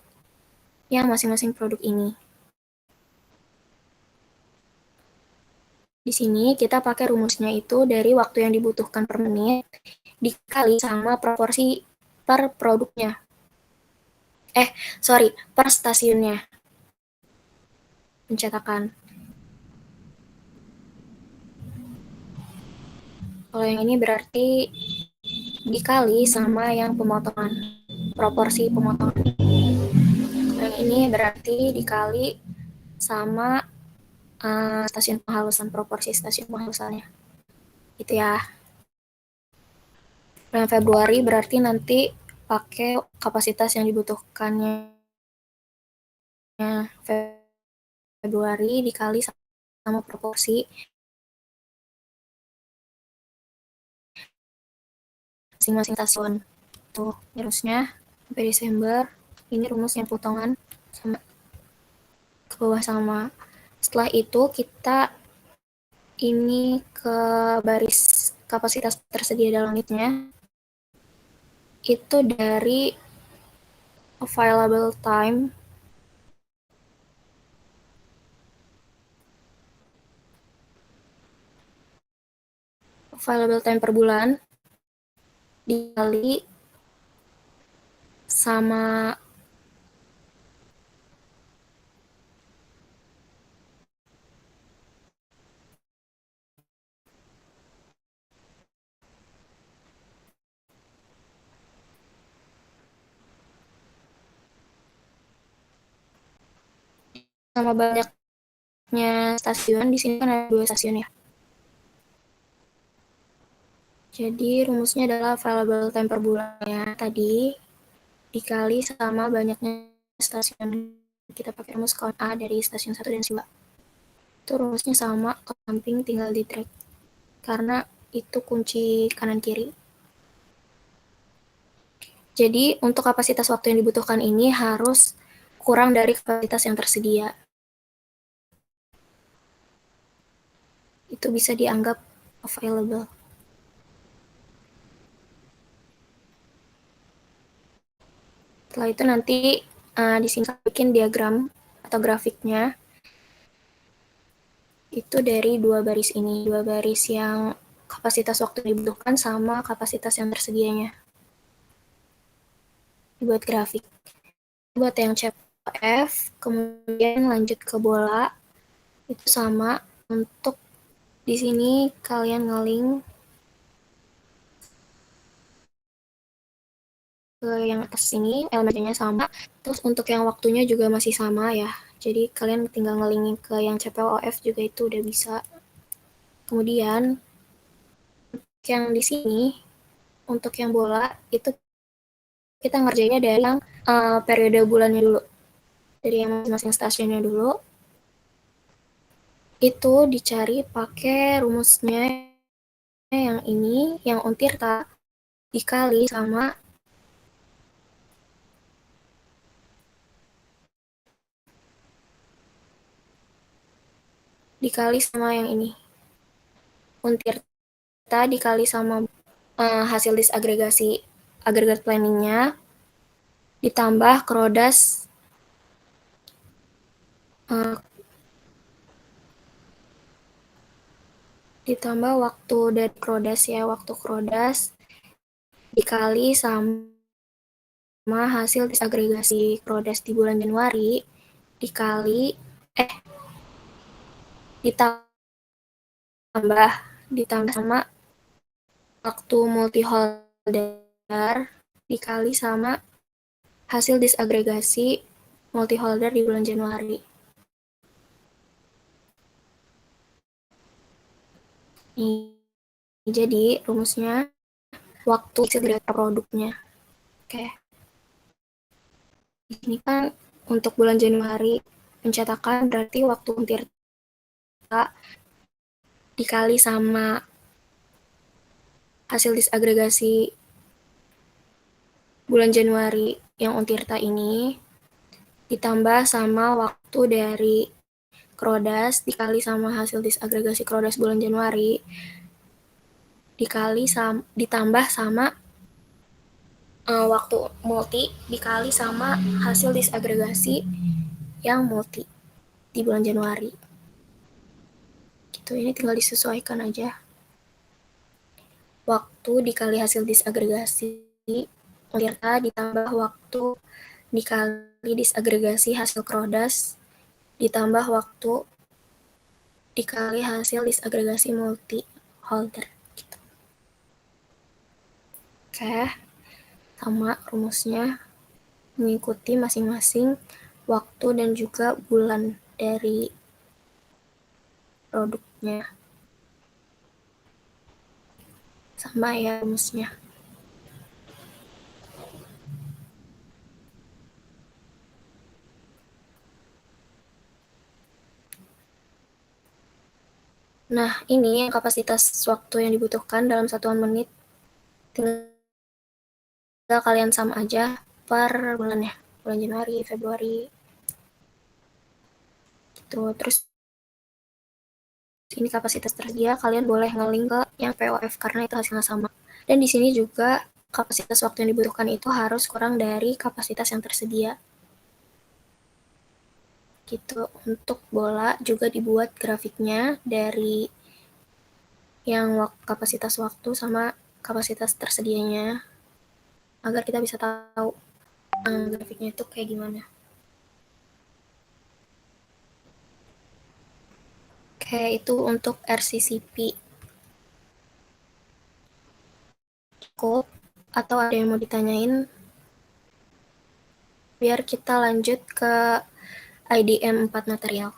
yang masing-masing produk ini. Di sini kita pakai rumusnya itu dari waktu yang dibutuhkan per menit dikali sama proporsi per produknya. Per stasiunnya pencetakan. Kalau yang ini berarti dikali sama yang pemotongan, proporsi pemotongan. Yang ini berarti dikali sama stasiun penghalusan, proporsi stasiun penghalusannya. Itu ya. Bulan Februari berarti nanti pakai kapasitas yang dibutuhkannya Februari dikali sama proporsi masing-masing stasiun. Tuh, rumusnya sampai Desember. Ini rumus yang potongan sama ke bawah sama. Setelah itu kita ini ke baris kapasitas tersedia dalam unitnya. Itu dari available time per bulan dikali sama banyaknya stasiun. Di sini kan ada 2 stasiun ya. Jadi rumusnya adalah available time per bulannya tadi dikali sama banyaknya stasiun. Kita pakai rumus count A dari stasiun 1 dan 2. Itu rumusnya sama, ke samping tinggal di drag. Karena itu kunci kanan kiri. Jadi untuk kapasitas waktu yang dibutuhkan ini harus kurang dari kapasitas yang tersedia. Itu bisa dianggap available. Setelah itu nanti di sini bikin diagram atau grafiknya. Itu dari 2 baris ini, 2 baris yang kapasitas waktu yang dibutuhkan sama kapasitas yang tersedianya. Dibuat grafik. Buat yang CPF, kemudian lanjut ke bola, itu sama. Untuk di sini kalian nge-link ke yang atas sini, elemennya sama. Terus untuk yang waktunya juga masih sama ya. Jadi kalian tinggal nge-link ke yang CPOF juga itu udah bisa. Kemudian yang di sini untuk yang bola itu kita ngerjainnya dari yang periode bulannya dulu. Dari yang masing-masing stasiunnya dulu. Itu dicari pakai rumusnya yang ini, yang untirta dikali sama yang ini. Untirta dikali sama hasil disagregasi agregat planningnya ditambah krodas ditambah waktu dari krodas ya, waktu krodas dikali sama hasil disagregasi krodas di bulan Januari dikali ditambah sama waktu multiholder dikali sama hasil disagregasi multiholder di bulan Januari. Ini jadi rumusnya waktu segera produknya. Oke. Ini kan untuk bulan Januari pencetakan berarti waktu untirta dikali sama hasil disagregasi bulan Januari yang untirta ini ditambah sama waktu dari krodas dikali sama hasil disagregasi krodas bulan Januari ditambah sama waktu multi dikali sama hasil disagregasi yang multi di bulan Januari. Gitu, ini tinggal disesuaikan aja. Waktu dikali hasil disagregasi untirta ditambah waktu dikali disagregasi hasil krodas ditambah waktu dikali hasil disagregasi multi holder gitu. Oke, sama rumusnya mengikuti masing-masing waktu dan juga bulan dari produknya. Sama ya rumusnya. Nah, ini yang kapasitas waktu yang dibutuhkan dalam satuan menit. Tinggal kalian sama aja per bulan ya. Bulan Januari, Februari. Gitu. Terus ini kapasitas tersedia, kalian boleh nge-link ke yang POF karena itu hasilnya sama. Dan di sini juga kapasitas waktu yang dibutuhkan itu harus kurang dari kapasitas yang tersedia. Gitu. Untuk bola juga dibuat grafiknya dari yang kapasitas waktu sama kapasitas tersedianya agar kita bisa tahu grafiknya itu kayak gimana. Oke, itu untuk RCCP. Cukup atau ada yang mau ditanyain? Biar kita lanjut ke IDM 4 material.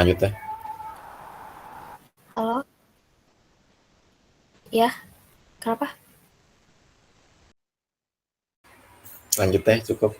Lanjut teh.
Halo? Ya, kenapa?
Lanjut teh, cukup.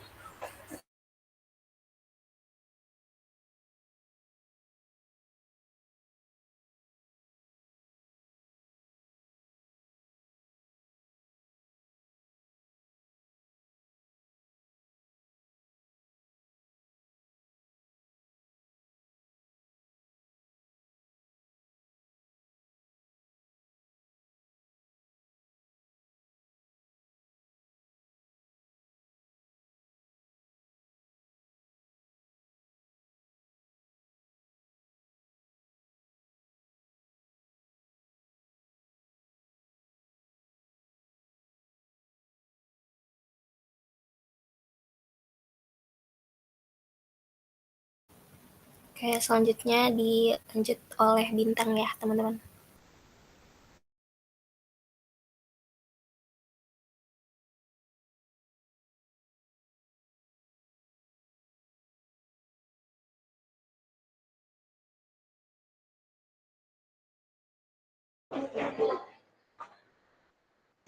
Oke, selanjutnya dilanjut oleh Bintang ya, teman-teman.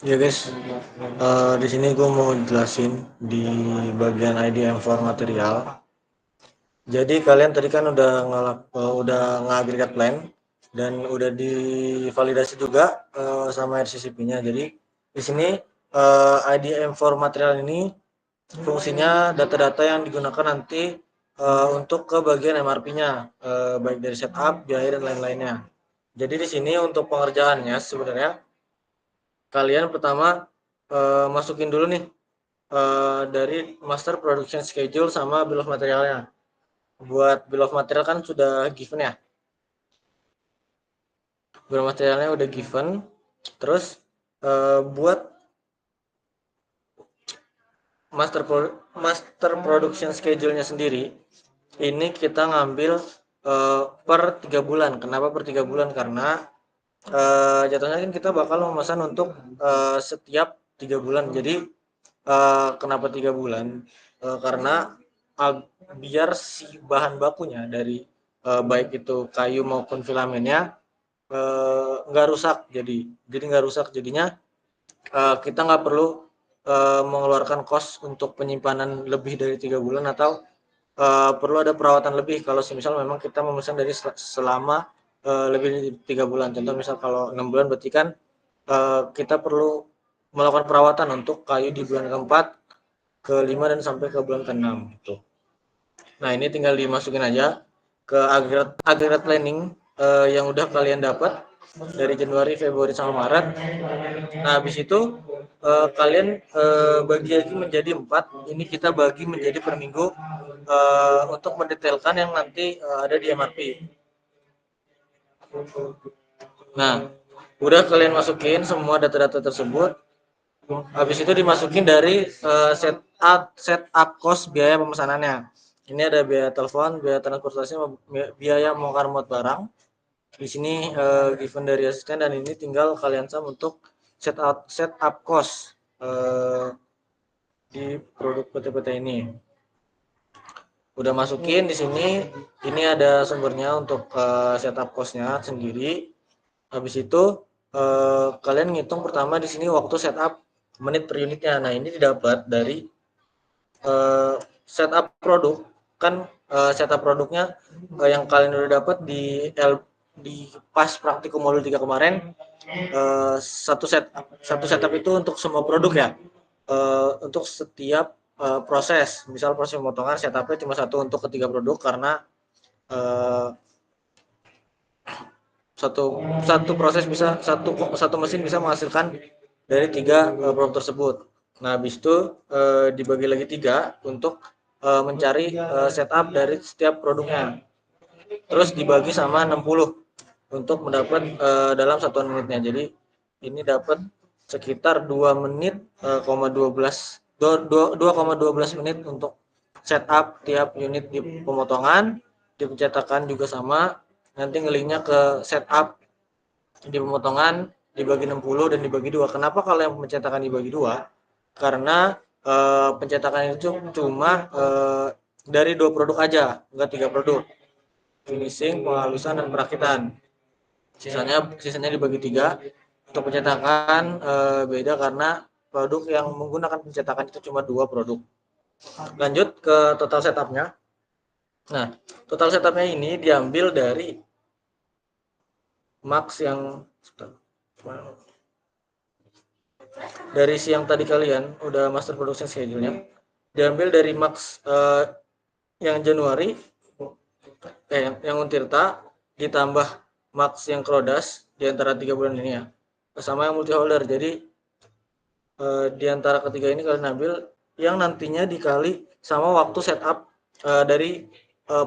Ya guys, di sini gue mau jelasin di bagian IDM4 material. Jadi kalian tadi kan udah nge-agregat plan dan udah divalidasi juga sama RCCP-nya. Jadi di sini IDM4 material ini fungsinya data-data yang digunakan nanti untuk ke bagian MRP-nya, baik dari setup, biaya dan lain-lainnya. Jadi di sini untuk pengerjaannya sebenarnya kalian pertama masukin dulu nih dari master production schedule sama bill of materialnya. Buat bill of material kan sudah given ya. Bill of materialnya udah given. Terus buat master production schedule-nya sendiri, ini kita ngambil per 3 bulan. Kenapa per 3 bulan? Karena jatuhnya kan kita bakal memesan untuk setiap 3 bulan. Jadi kenapa 3 bulan? Karena biar si bahan bakunya dari baik itu kayu maupun filamennya nggak rusak. Jadi nggak rusak, jadinya kita nggak perlu mengeluarkan kos untuk penyimpanan lebih dari 3 bulan atau perlu ada perawatan lebih kalau misal memang kita memesan dari selama lebih dari 3 bulan. Contoh misal kalau 6 bulan berarti kan kita perlu melakukan perawatan untuk kayu di bulan keempat, ke-5 dan sampai ke bulan ke-6 gitu. Nah, ini tinggal dimasukin aja ke agregat planning yang udah kalian dapat dari Januari, Februari sama Maret. Nah, habis itu kalian bagi lagi menjadi 4. Ini kita bagi menjadi per minggu untuk mendetailkan yang nanti ada di MRP. Nah, udah kalian masukin semua data-data tersebut. Habis itu dimasukin dari setup cost biaya pemesanannya. Ini ada biaya telepon, biaya transportasi, biaya bongkar muat barang. Di sini given dari asisten, dan ini tinggal kalian sum untuk setup cost di produk PT-PT ini. Udah masukin di sini, ini ada sumbernya untuk setup cost-nya sendiri. Habis itu kalian ngitung pertama di sini waktu setup menit per unitnya. Nah, ini didapat dari setup produk kan. Setup produknya yang kalian udah dapat di pas praktikum modul 3 kemarin, satu setup itu untuk semua produk ya, untuk setiap proses. Misal proses pemotongan setupnya cuma satu untuk ketiga produk karena satu proses bisa satu mesin bisa menghasilkan dari 3 produk tersebut. Nah, habis itu dibagi lagi 3 untuk mencari setup dari setiap produknya. Terus dibagi sama 60 untuk mendapat dalam satuan menitnya. Jadi ini dapat sekitar 2 menit, 2,12 menit untuk setup tiap unit di pemotongan. Di pencetakan juga sama. Nanti ngelinknya ke setup di pemotongan dibagi 60 dan dibagi 2. Kenapa kalau yang pencetakan dibagi 2? Karena pencetakan itu cuma dari 2 produk aja, enggak 3 produk. Finishing, penghalusan, dan perakitan. Sisanya dibagi 3. Untuk pencetakan beda karena produk yang menggunakan pencetakan itu cuma 2 produk. Lanjut ke total setupnya. Nah, total setupnya ini diambil dari max yang dari siang tadi kalian udah master production schedule-nya, diambil dari max yang Januari, yang Untirta ditambah max yang Krodas di antara 3 bulan ini ya, sama yang multiholder. Jadi di antara ketiga ini kalian ambil yang nantinya dikali sama waktu setup dari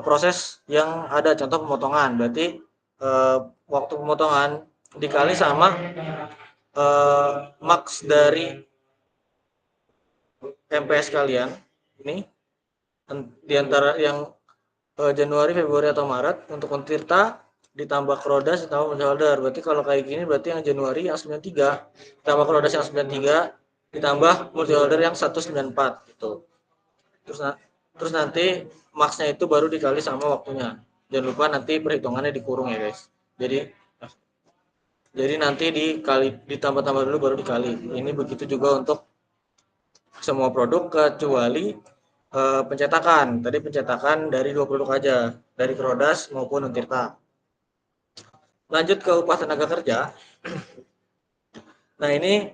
proses yang ada, contoh pemotongan. Berarti waktu pemotongan dikali sama max dari MPS kalian ini di antara yang Januari, Februari, atau Maret. Untuk Untirta ditambah Krodas ditambah multiholder. Berarti kalau kayak gini berarti yang Januari yang 93 ditambah Krodas yang 93 ditambah multiholder yang 194 gitu. Terus nanti max-nya itu baru dikali sama waktunya. Jangan lupa nanti perhitungannya dikurung ya guys. Jadi nanti ditambah-tambah dulu baru dikali. Ini begitu juga untuk semua produk kecuali pencetakan. Tadi pencetakan dari 2 produk aja, dari Krodas maupun Untirta. Lanjut ke upah tenaga kerja. Nah, ini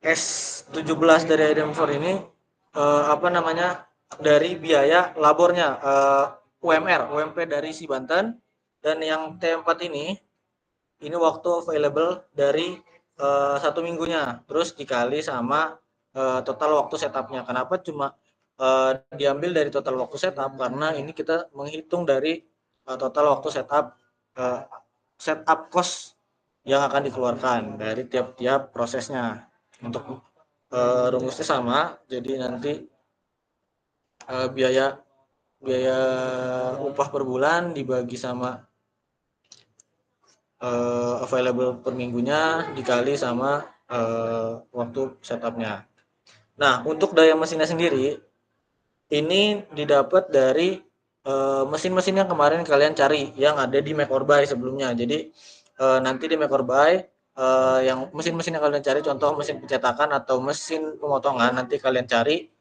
S17 dari item 4 ini dari biaya labornya, UMP dari si Banten. Dan yang T4 ini waktu available dari 1 minggunya, terus dikali sama total waktu setupnya. Kenapa cuma diambil dari total waktu setup? Karena ini kita menghitung dari total waktu setup cost yang akan dikeluarkan dari tiap-tiap prosesnya. Untuk rumusnya sama, jadi nanti biaya upah per bulan dibagi sama available per minggunya dikali sama waktu setupnya. Nah, untuk daya mesinnya sendiri ini didapat dari mesin-mesin yang kemarin kalian cari yang ada di make or buy sebelumnya. Jadi nanti di make or buy yang mesin-mesin yang kalian cari, contoh mesin pencetakan atau mesin pemotongan, nanti kalian cari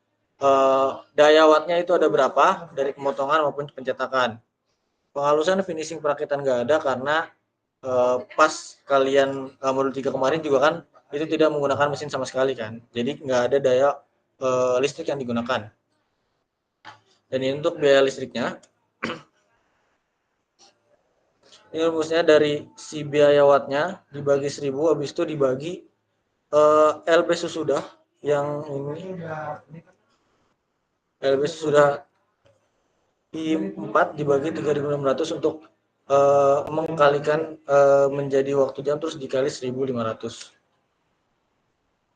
daya wattnya itu ada berapa dari pemotongan maupun pencetakan. Penghalusan, finishing, perakitan nggak ada karena pas kalian modul 3 kemarin juga kan itu tidak menggunakan mesin sama sekali kan, jadi nggak ada daya listrik yang digunakan. Dan ini untuk biaya listriknya. Ini rumusnya dari si biaya wattnya dibagi 1000, habis itu dibagi LB sesudah yang ini LB sesudah I4 dibagi 3600 untuk mengkalikan menjadi waktu jam, terus dikali 1500.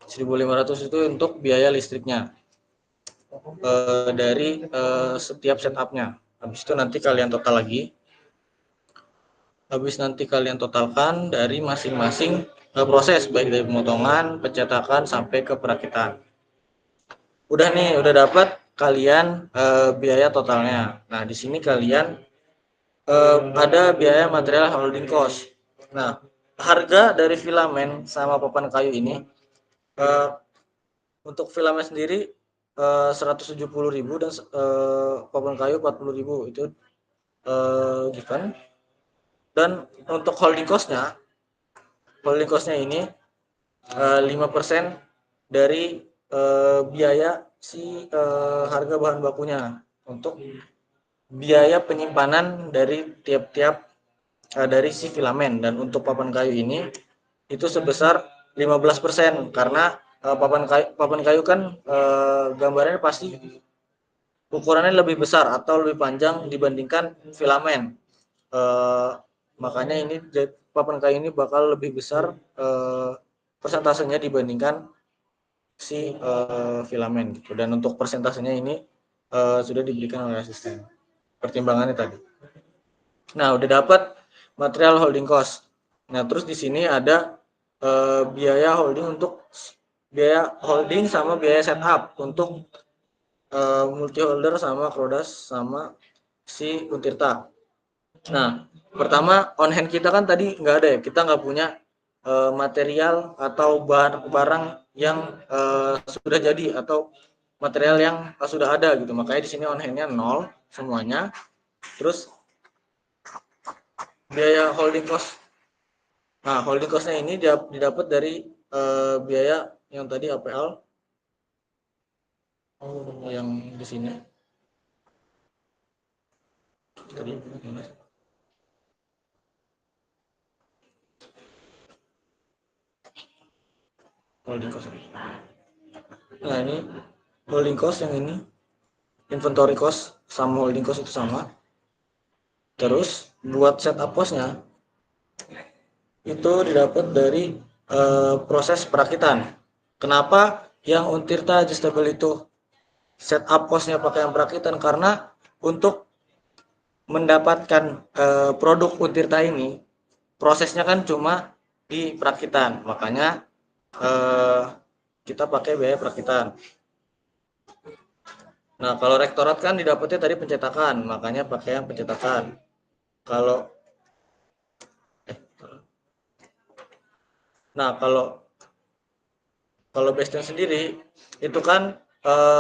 1500 itu untuk biaya listriknya dari setiap setupnya. Habis itu nanti kalian total lagi. Habis nanti kalian totalkan dari masing-masing proses, baik dari pemotongan, pencetakan sampai ke perakitan. Udah nih, udah dapat kalian biaya totalnya. Nah, di sini kalian ada biaya material holding cost. Nah, harga dari filamen sama papan kayu ini untuk filamen sendiri 170.000 dan papan kayu 40.000 itu given. Dan untuk holding cost-nya ini 5% dari biaya si harga bahan bakunya untuk biaya penyimpanan dari tiap-tiap dari si filamen. Dan untuk papan kayu ini itu sebesar 15% karena papan kayu kan gambarnya pasti ukurannya lebih besar atau lebih panjang dibandingkan filamen. Makanya ini papan kayu ini bakal lebih besar persentasenya dibandingkan si filamen gitu. Dan untuk persentasenya ini sudah diberikan oleh asisten pertimbangannya tadi. Nah, udah dapat material holding cost. Nah, terus di sini ada biaya holding untuk biaya holding sama biaya setup untuk multi holder sama Crodas sama si Untirta. Nah, pertama on hand kita kan tadi nggak ada ya, kita nggak punya material atau barang yang sudah jadi atau material yang sudah ada gitu. Makanya di sini on hand-nya 0 semuanya. Terus biaya holding cost. Nah, holding cost-nya ini didapat dari biaya yang tadi APL yang di sini. Tadi holding cost. Nah, ini holding cost yang ini. Inventory cost sama holding cost itu sama. Terus buat setup cost-nya itu didapat dari proses perakitan. Kenapa yang Untirta adjustable itu setup cost-nya pakai yang perakitan? Karena untuk mendapatkan produk Untirta ini prosesnya kan cuma di perakitan, makanya kita pakai biaya perakitan. Nah, kalau rektorat kan didapatnya tadi pencetakan, makanya pakai yang pencetakan. Kalau Bastion sendiri itu kan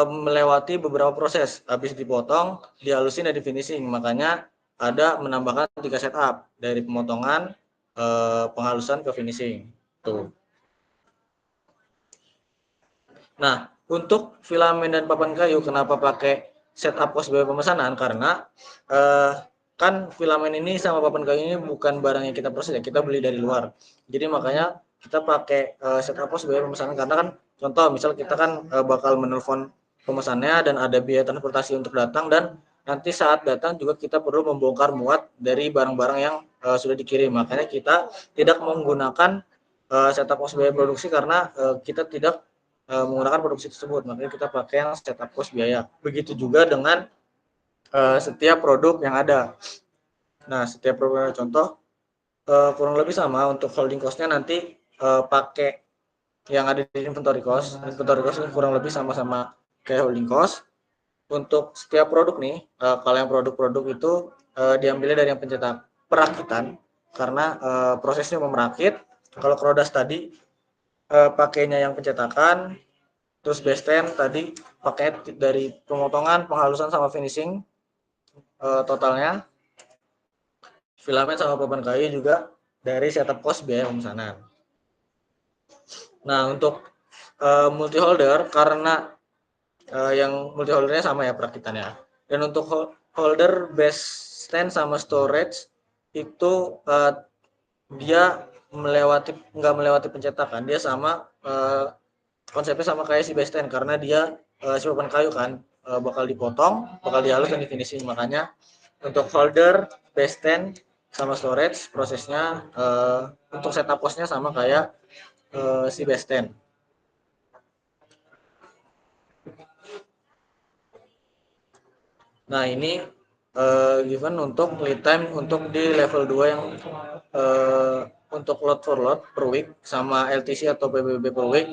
melewati beberapa proses, habis dipotong, dihalusin dan di finishing, makanya ada menambahkan 3 setup dari pemotongan, penghalusan ke finishing. Tuh. Nah, untuk filamen dan papan kayu kenapa pakai setup cost biaya pemesanan? Karena kan filamen ini sama papan kayu ini bukan barang yang kita proses ya, kita beli dari luar. Jadi makanya kita pakai setup cost biaya pemesanan karena kan contoh misal kita kan bakal menelpon pemesannya dan ada biaya transportasi untuk datang, dan nanti saat datang juga kita perlu membongkar muat dari barang-barang yang sudah dikirim. Makanya kita tidak menggunakan setup cost biaya produksi karena kita tidak menggunakan produksi tersebut, makanya kita pakai yang setup cost biaya. Begitu juga dengan setiap produk yang ada. Nah, setiap produk contoh kurang lebih sama. Untuk holding cost-nya nanti pakai yang ada di inventory cost. Inventory cost kurang lebih sama-sama kayak holding cost. Untuk setiap produk nih, kalau yang produk-produk itu diambilnya dari yang pencetak perakitan karena prosesnya memerakit. Kalau Crodas tadi pakainya yang pencetakan, terus Bastion tadi pakai dari pemotongan, penghalusan sama finishing. Totalnya filamen sama papan kayu juga dari setup cost biaya pemesanan. Nah, untuk multi holder karena yang multi holdernya sama ya perakitannya. Dan untuk holder base stand sama storage itu dia nggak melewati pencetakan, dia sama konsepnya sama kayak si Besten karena dia si papan kayu kan bakal dipotong, bakal dihalus dan difinishing. Makanya untuk folder, Besten sama storage prosesnya untuk setup postnya sama kayak si Besten. Nah ini given untuk lead time untuk di level 2 yang untuk load for load per week sama LTC atau PBB per week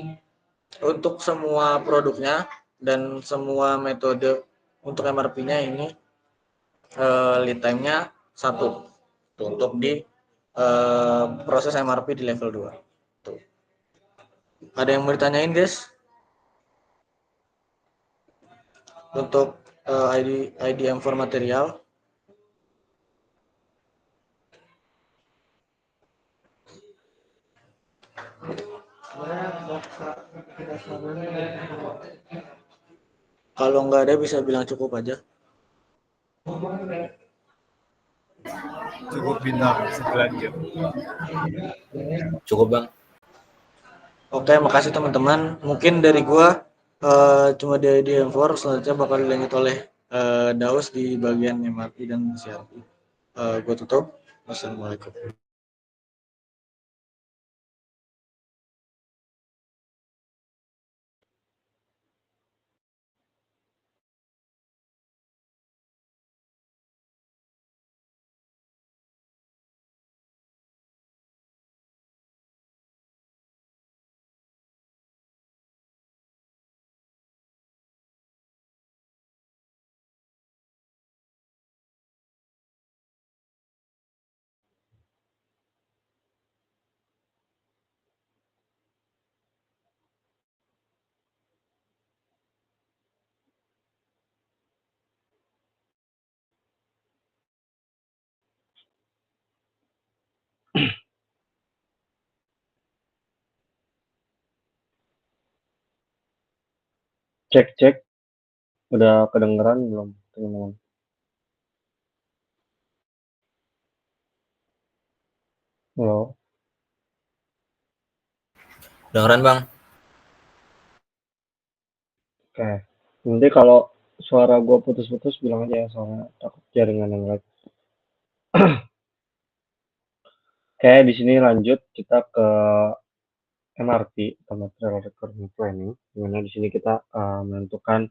untuk semua produknya dan semua metode untuk MRP-nya ini lead time-nya 1 untuk di proses MRP di level 2. Tuh. Ada yang mau ditanyain guys? Untuk IDM for material. Kalau nggak ada bisa bilang cukup aja.
Cukup bintang, lanjut.
Cukup bang.
Oke, makasih teman-teman. Mungkin dari gua cuma di IDM4, selanjutnya bakal dilanjut oleh Daus di bagian MRP dan CRP. Gua tutup. Wassalamualaikum.
Cek, udah kedengeran belum teman-teman? Halo,
Dengeran bang.
oke. Nanti kalau suara gue putus-putus bilang aja ya, soalnya takut jaringan yang lag. Oke, di sini lanjut kita ke MRP atau Material Requirement Planning, di mana di sini kita menentukan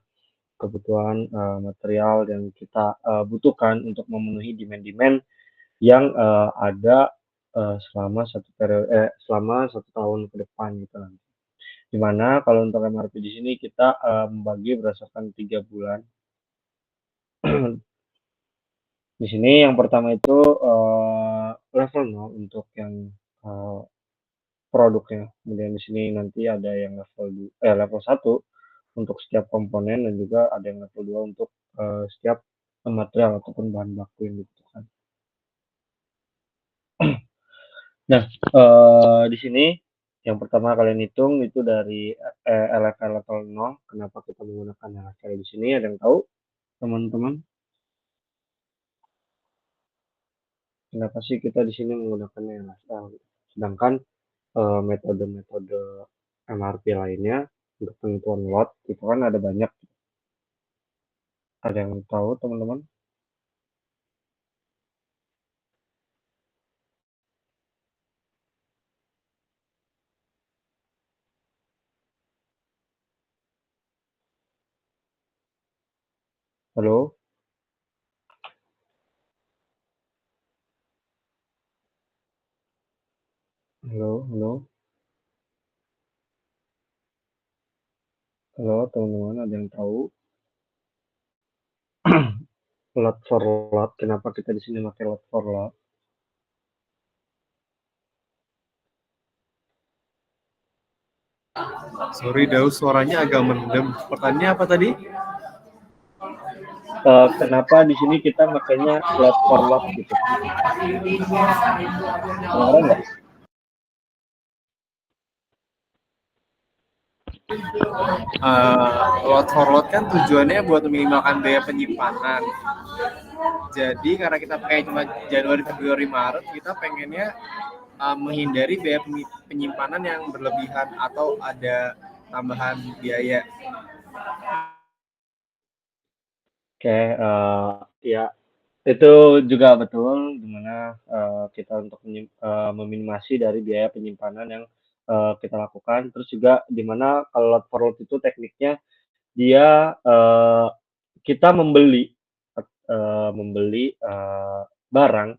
kebutuhan material yang kita butuhkan untuk memenuhi demand-demand yang ada selama selama 1 tahun ke depan gitu nanti. Dimana kalau untuk MRP di sini kita membagi berdasarkan 3 bulan. Di sini yang pertama itu level 0 untuk yang produknya. Kemudian di sini nanti ada yang level 1 untuk setiap komponen dan juga ada yang level 2 untuk setiap material ataupun bahan baku yang dibutuhkan. Nah, di sini yang pertama kalian hitung itu dari LFL level 0. Kenapa kita menggunakan LFL di sini? Ada yang tahu, teman-teman? Kenapa sih kita di sini menggunakan LFL? Sedangkan metode-metode MRP lainnya untuk penentuan lot itu kan ada banyak. Ada yang tahu, teman-teman? Halo? Halo, halo, halo, teman-teman, ada yang tahu? Lot for lot, kenapa kita di sini pakai lot for lot?
Sorry Daus, suaranya agak mendem. Pertanyaannya apa tadi?
Kenapa di sini kita makanya lot for lot gitu? Kedengaran nggak?
Load for load kan tujuannya buat meminimalkan biaya penyimpanan. Jadi karena kita pakai cuma Januari, Februari, Maret, kita pengennya menghindari biaya penyimpanan yang berlebihan atau ada tambahan biaya.
Oke, ya itu juga betul dimana kita untuk meminimasi dari biaya penyimpanan yang kita lakukan. Terus juga dimana kalau load for load itu tekniknya dia kita membeli barang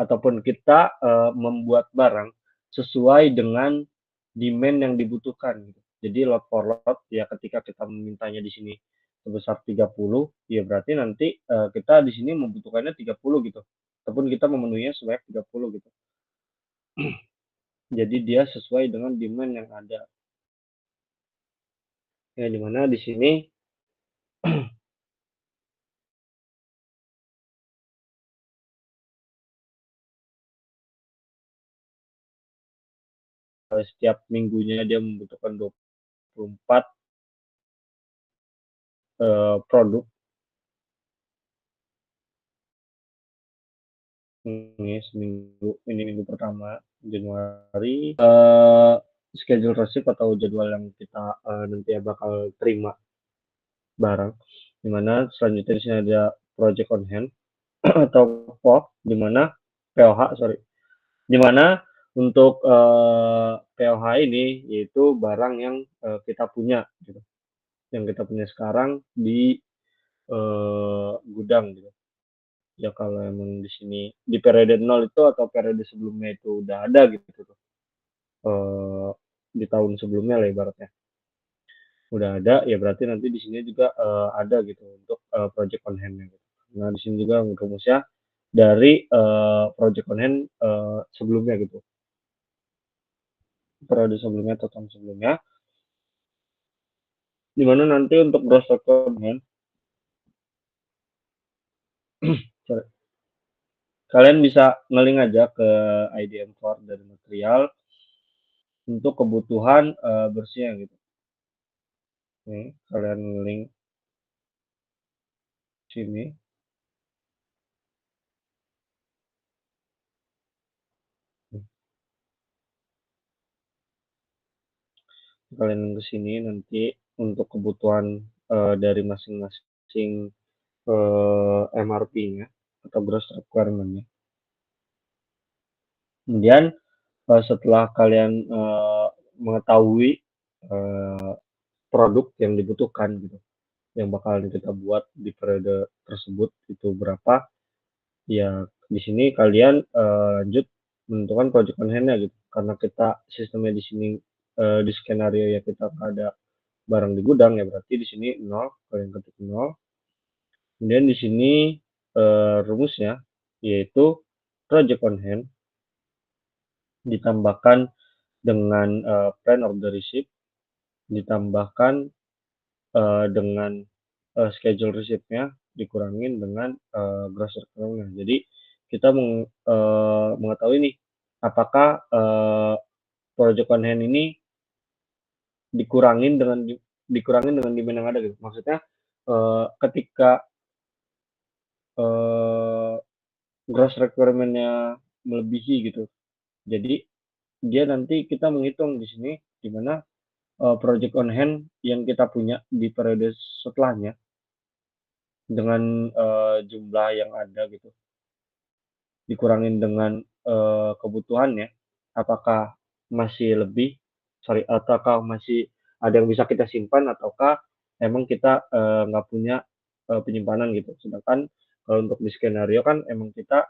ataupun kita membuat barang sesuai dengan demand yang dibutuhkan gitu. Jadi load for load ya ketika kita memintanya di sini sebesar 30, ya berarti nanti kita di sini membutuhkannya 30 gitu. Ataupun kita memenuhinya sebanyak 30 gitu. Jadi dia sesuai dengan demand yang ada. Ya dimana di sini setiap minggunya dia membutuhkan 24 produk. Ini minggu pertama Januari. Schedule receipt atau jadwal yang kita nanti bakal terima barang. Dimana selanjutnya di sini ada project on hand atau POH, dimana dimana untuk POH ini yaitu barang yang kita punya gitu. Yang kita punya sekarang di gudang gitu. Ya kalau emang di sini di periode 0 itu atau periode sebelumnya itu udah ada gitu tuh. Di tahun sebelumnya lah ibaratnya. Udah ada ya berarti nanti di sini juga ada gitu untuk project on hand-nya gitu. Nah, di sini juga rumusnya dari project on hand sebelumnya gitu. Periode sebelumnya atau tahun sebelumnya. Dimana nanti untuk gross requirement kalian bisa ngeling aja ke IDM Core dari material untuk kebutuhan bersihnya gitu. Nih, kalian ngeling sini. Kalian ke sini nanti untuk kebutuhan dari masing-masing MRP-nya atau gross requirement-nya. Kemudian setelah kalian mengetahui produk yang dibutuhkan gitu, yang bakal kita buat di periode tersebut itu berapa, ya di sini kalian lanjut menentukan project on hand-nya gitu. Karena kita sistemnya di sini di skenario ya kita ada barang di gudang ya berarti di sini 0, kalian ketik 0. Kemudian di sini rumusnya yaitu project on hand ditambahkan dengan plan order receipt ditambahkan dengan schedule receipt-nya dikurangin dengan gross requirement. Jadi kita mengetahui nih apakah project on hand ini dikurangin dengan demand yang ada gitu. Maksudnya ketika gross requirement-nya melebihi gitu. Jadi dia nanti kita menghitung di sini di mana project on hand yang kita punya di periode setelahnya dengan jumlah yang ada gitu. Dikurangin dengan kebutuhannya, apakah masih ataukah masih ada yang bisa kita simpan ataukah emang kita nggak punya penyimpanan gitu. Sedangkan kalau untuk di skenario kan emang kita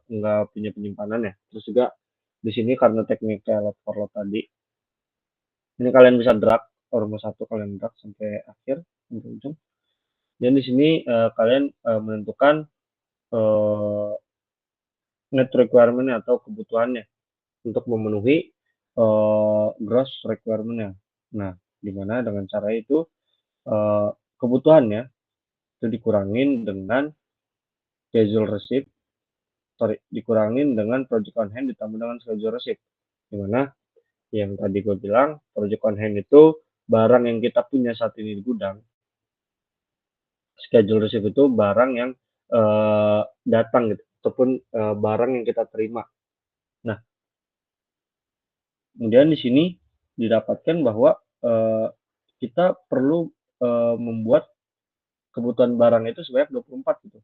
nggak punya penyimpanan ya. Terus juga di sini karena teknik kayak load for load tadi, ini kalian bisa drag rumus 1 kalian drag sampai akhir sampai ujung. Dan di sini kalian menentukan net requirement atau kebutuhannya untuk memenuhi gross requirement-nya. Nah, di mana dengan cara itu kebutuhannya itu dikurangin dengan schedule receipt, dikurangin dengan project on hand ditambah dengan schedule receipt. Di mana yang tadi gue bilang project on hand itu barang yang kita punya saat ini di gudang, schedule receive itu barang yang datang gitu, ataupun barang yang kita terima. Nah, kemudian di sini didapatkan bahwa kita perlu membuat kebutuhan barang itu sebanyak 24 gitu.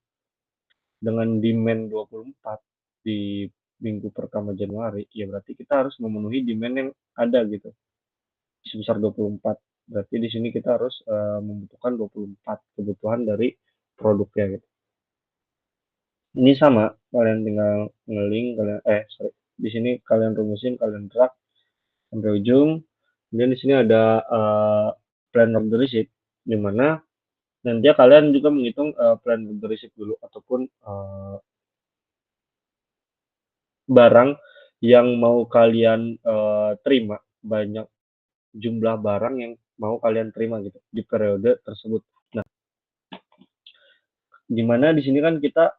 Dengan demand 24 di minggu pertama Januari, ya berarti kita harus memenuhi demand yang ada gitu, sebesar 24. Berarti di sini kita harus membutuhkan 24 kebutuhan dari produknya gitu. Ini sama, kalian tinggal nge-link, di sini kalian rumusin, kalian drag sampai ujung. Kemudian di sini ada plan of the receipt, di mana nanti kalian juga menghitung plan of the receipt dulu, ataupun barang yang mau kalian terima, banyak jumlah barang yang mau kalian terima gitu di periode tersebut. Nah, dimana di sini kan kita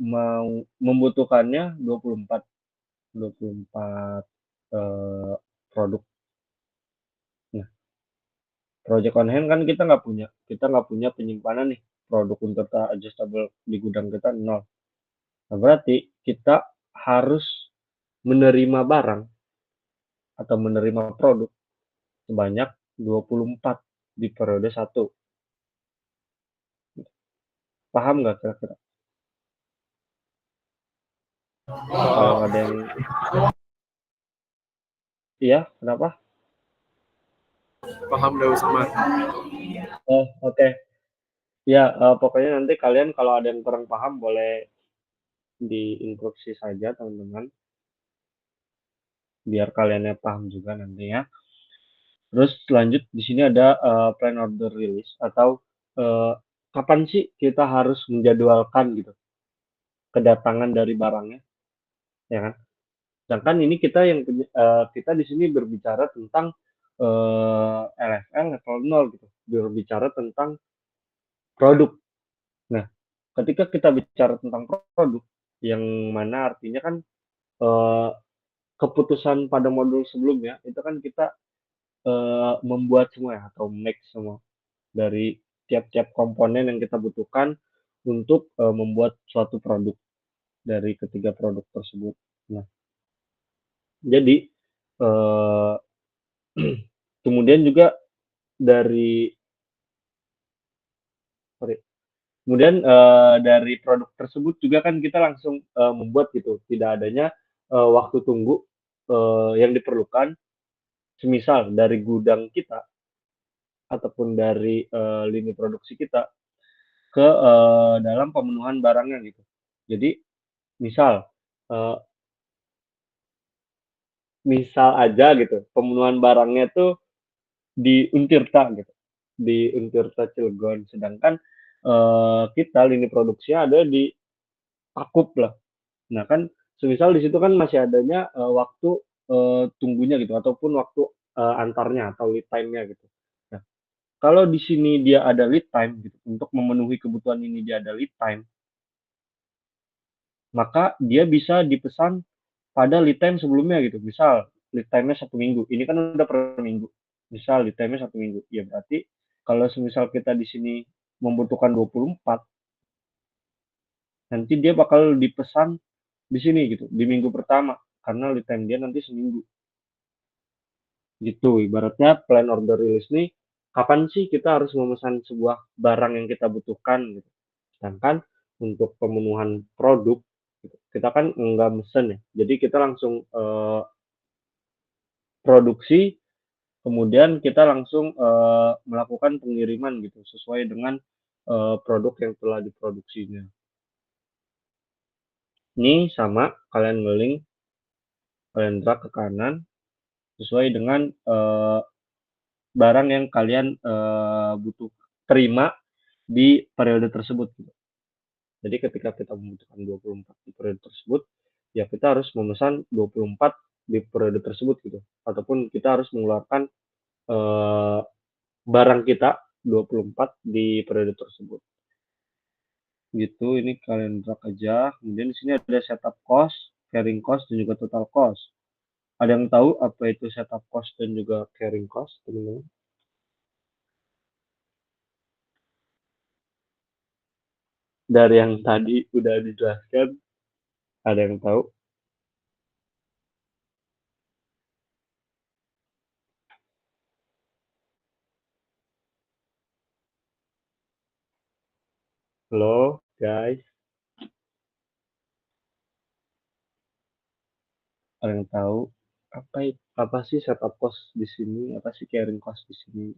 mau membutuhkannya 24 produk. Nah, project on hand kan kita nggak punya penyimpanan nih, produk untuk adjustable di gudang kita 0. Nah, berarti kita harus menerima barang atau menerima produk sebanyak 24 di periode 1. Paham nggak kira-kira? Kalau ada yang iya, kenapa?
Paham dah Usman.
Oh, oke. Ya, pokoknya nanti kalian kalau ada yang kurang paham boleh diinstruksi saja teman-teman, biar kaliannya paham juga nantinya. Terus lanjut di sini ada plan order release, atau kapan sih kita harus menjadwalkan gitu kedatangan dari barangnya, ya kan? Sedangkan ini kita di sini berbicara tentang LFL level 0 gitu, berbicara tentang produk. Nah, ketika kita bicara tentang produk, yang mana artinya kan keputusan pada modul sebelumnya itu kan kita membuat semua ya, atau make semua dari tiap-tiap komponen yang kita butuhkan untuk membuat suatu produk dari ketiga produk tersebut. Nah, jadi kemudian juga dari kemudian dari produk tersebut juga kan kita langsung membuat gitu, tidak adanya waktu tunggu yang diperlukan, semisal dari gudang kita ataupun dari lini produksi kita ke dalam pemenuhan barangnya gitu. Jadi misal misal aja gitu, pemenuhan barangnya tuh di Untirta gitu, di Untirta Cilegon, sedangkan kita lini produksinya ada di Pakup lah. Nah kan semisal di situ kan masih adanya waktu tunggunya gitu, ataupun waktu antarnya atau lead time-nya gitu. Nah, kalau di sini dia ada lead time gitu, untuk memenuhi kebutuhan ini dia ada lead time, maka dia bisa dipesan pada lead time sebelumnya gitu. Misal lead time-nya 1 minggu, ini kan udah per minggu. Misal lead time-nya 1 minggu, ya berarti kalau semisal kita di sini membutuhkan 24, nanti dia bakal dipesan di sini gitu, di minggu pertama, karena lead time dia nanti seminggu. Gitu, ibaratnya plan order release nih, kapan sih kita harus memesan sebuah barang yang kita butuhkan gitu. Sedangkan untuk pemenuhan produk, gitu, kita kan nggak mesen ya, jadi kita langsung produksi, kemudian kita langsung melakukan pengiriman gitu, sesuai dengan produk yang telah diproduksinya. Ini sama, kalian nge-link, kalian drag ke kanan, sesuai dengan barang yang kalian butuh terima di periode tersebut gitu. Jadi ketika kita membutuhkan 24 di periode tersebut, ya kita harus memesan 24 di periode tersebut gitu. Ataupun kita harus mengeluarkan barang kita 24 di periode tersebut. Gitu, ini kalian drag aja. Kemudian di sini ada setup cost, carrying cost, dan juga total cost. Ada yang tahu apa itu setup cost dan juga carrying cost, teman-teman? dari yang tadi udah dijelaskan, ada yang tahu? Halo, guys. Ada yang tahu apa sih setup cost di sini? Apa sih carrying cost di sini?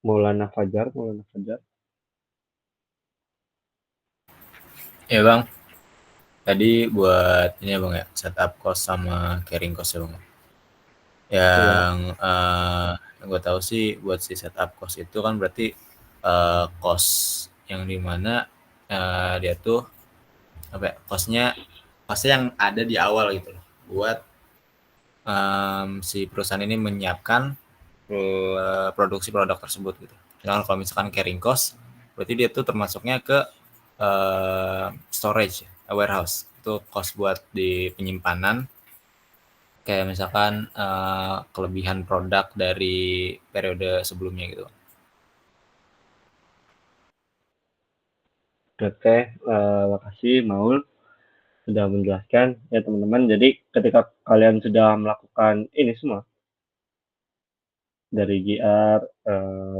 Maulana Fajar.
Ya bang, tadi buat ini ya bang ya, setup cost sama carrying cost ya bang. Yang yang gue tahu sih buat si setup cost itu kan berarti cost yang dimana dia tuh apa ya, costnya yang ada di awal gitu loh, buat si perusahaan ini menyiapkan produksi produk tersebut gitu. Sedangkan kalau misalkan carrying cost, berarti dia tuh termasuknya ke storage, warehouse. Itu cost buat di penyimpanan, kayak misalkan kelebihan produk dari periode sebelumnya gitu.
Oke, makasih Maul sudah menjelaskan ya teman-teman. Jadi ketika kalian sudah melakukan ini semua dari GR,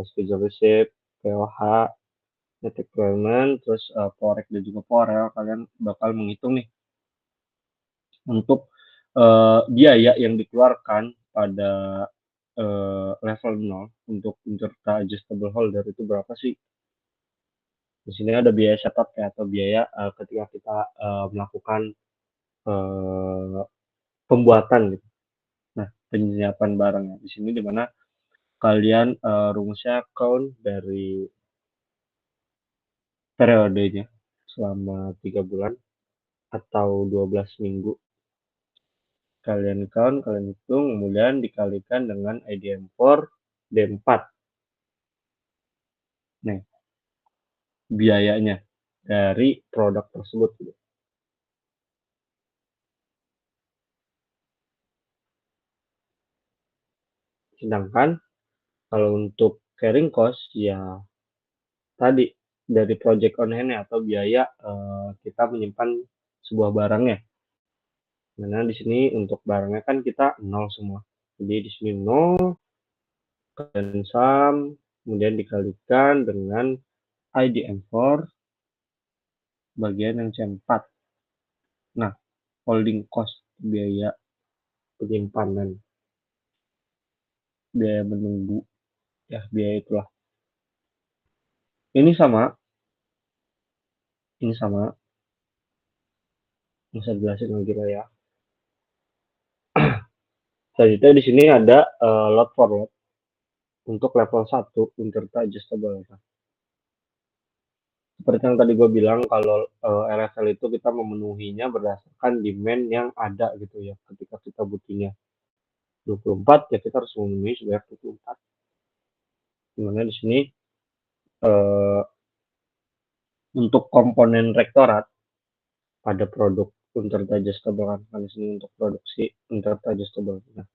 schedule receipt, POH, net requirement, terus Forex dan juga Forel, kalian bakal menghitung nih untuk biaya yang dikeluarkan pada level 0 untuk Incerta Adjustable Holder itu berapa sih? Di sini ada biaya setup ya, atau biaya ketika kita melakukan pembuatan gitu. Nah, penyiapan barangnya di sini dimana kalian rumusnya count dari periodenya selama 3 bulan atau 12 minggu. Kalian count, kalian hitung, kemudian dikalikan dengan IDM4 D4. Nih, biayanya dari produk tersebut gitu. Sedangkan kalau untuk carrying cost ya tadi dari project on hand atau biaya kita menyimpan sebuah barangnya. Mana di sini untuk barangnya kan kita nol semua. Jadi di sini nol, kalian sum, kemudian dikalikan dengan IDM4 bagian yang C4. Nah, holding cost, biaya penyimpanan, biaya menunggu, ya biaya itulah. Ini sama, bisa jelasin lagi lah ya. Selanjutnya di sini ada load for load untuk level 1 Incerta Adjustable. Seperti yang tadi gue bilang, kalau LSL itu kita memenuhinya berdasarkan demand yang ada gitu ya. Ketika kita butuhnya 24, ya kita harus memenuhi sebanyak 24. Dimana di sini untuk komponen rektorat pada produk Incerta Adjustable kan di sini untuk produksi Incerta Adjustable. Nah,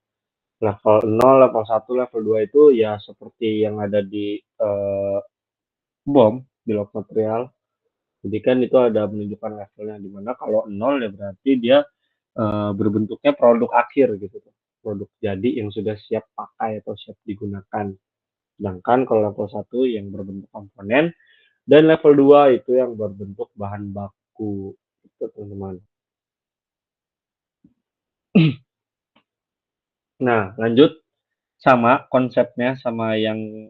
level 0, level 1, level 2 itu ya seperti yang ada di BOM, bill of material. Jadi kan itu ada menunjukkan levelnya, dimana kalau 0 ya berarti dia berbentuknya produk akhir gitu, produk jadi yang sudah siap pakai atau siap digunakan. Sedangkan kalau level 1 yang berbentuk komponen, dan level 2 itu yang berbentuk bahan baku itu teman-teman. Nah, lanjut sama konsepnya, sama yang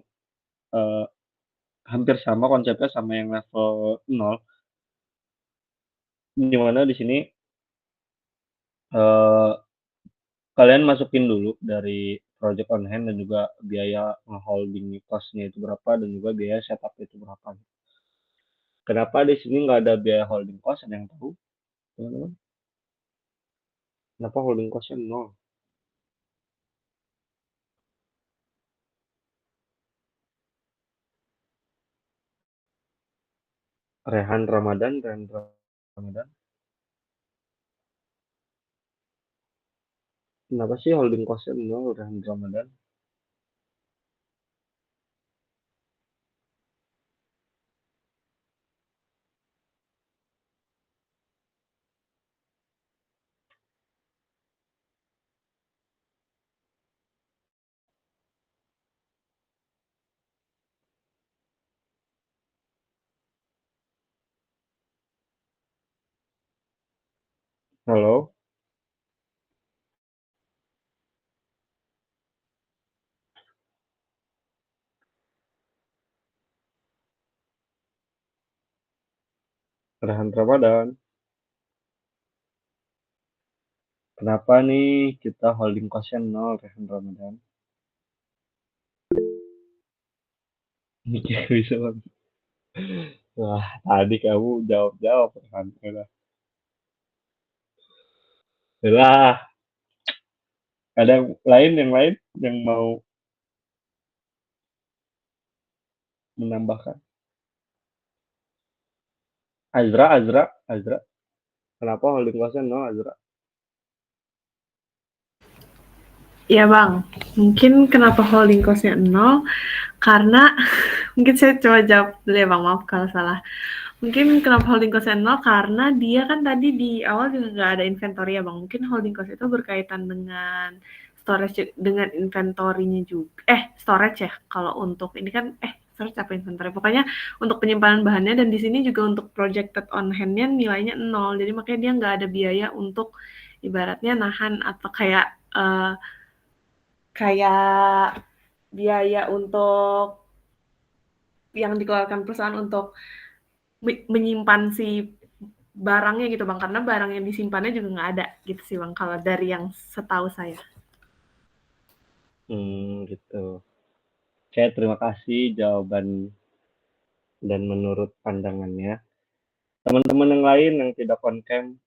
hampir sama konsepnya sama yang level 0, dimana di sini kalian masukin dulu dari project on hand dan juga biaya holding cost-nya itu berapa dan juga biaya setup itu berapa. Kenapa di sini nggak ada biaya holding cost? Ada yang tahu, teman-teman? Kenapa holding cost-nya 0? Rehan Ramadan. Kenapa sih holding cost-nya 0 Rehan Ramadan? Halo? Rehan Ramadan. Kenapa nih kita holding cost-nya 0 Rehan Ramadan? Mikir bisa Bang. Wah, tadi kamu jawab-jawab Rehan. Udah. Ada yang lain yang mau menambahkan? Azra. Kenapa holding cost-nya 0 Azra?
Ya Bang, mungkin kenapa holding cost-nya 0, karena mungkin saya coba jawab dulu ya Bang, maaf kalau salah. Mungkin kenapa holding cost-nya 0, karena dia kan tadi di awal juga nggak ada inventory ya Bang. Mungkin holding cost itu berkaitan dengan storage, dengan inventory-nya juga. Storage ya, kalau untuk ini kan, storage apa inventory? Pokoknya untuk penyimpanan bahannya, dan di sini juga untuk projected on hand-nya nilainya 0. Jadi makanya dia nggak ada biaya untuk ibaratnya nahan atau kayak biaya untuk yang dikeluarkan perusahaan untuk menyimpan si barangnya gitu Bang, karena barang yang disimpannya juga nggak ada gitu sih Bang, kalau dari yang setahu saya.
Gitu. Saya terima kasih jawaban dan menurut pandangannya. Teman-teman yang lain yang tidak on cam,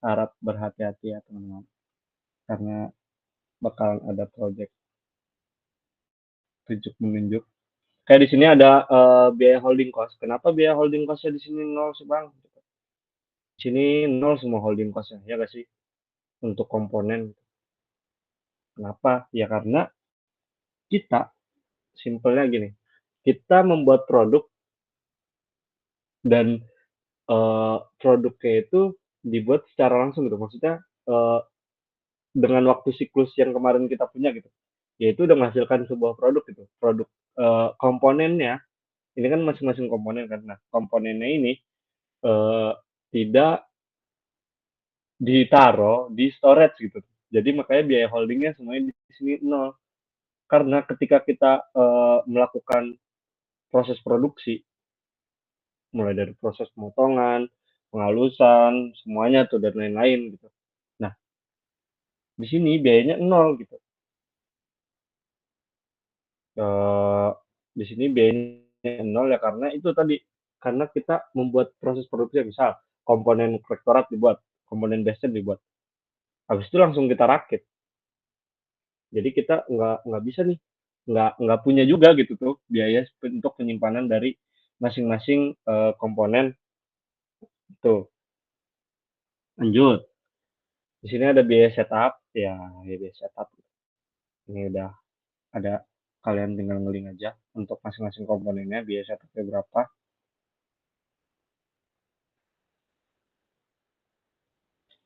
harap berhati-hati ya teman-teman. Karena bakalan ada project tunjuk menunjuk. Kayak di sini ada biaya holding cost. Kenapa biaya holding cost-nya di sini 0 sih Bang? Di sini 0 semua holding cost-nya, ya nggak sih? Untuk komponen. Kenapa? Ya karena kita, simpelnya gini, kita membuat produk dan produknya itu dibuat secara langsung gitu. Maksudnya dengan waktu siklus yang kemarin kita punya gitu. Yaitu udah menghasilkan sebuah produk gitu. Produk komponennya, ini kan masing-masing komponen kan. Nah, komponennya ini tidak ditaruh di storage gitu. Jadi makanya biaya holdingnya semuanya di sini 0. Karena ketika kita melakukan proses produksi, mulai dari proses pemotongan, penghalusan, semuanya tuh dan lain-lain gitu. Nah, di sini biayanya 0 gitu. Di sini biayanya 0 ya karena itu tadi, karena kita membuat proses produksi, misal komponen rektorat dibuat, komponen dasar dibuat, habis itu langsung kita rakit. Jadi kita nggak bisa nih, nggak punya juga gitu tuh biaya untuk penyimpanan dari masing-masing komponen. Tuh, lanjut. Di sini ada biaya setup, ya biaya setup. Ini udah ada, kalian tinggal ngeling aja untuk masing-masing komponennya biaya setupnya berapa.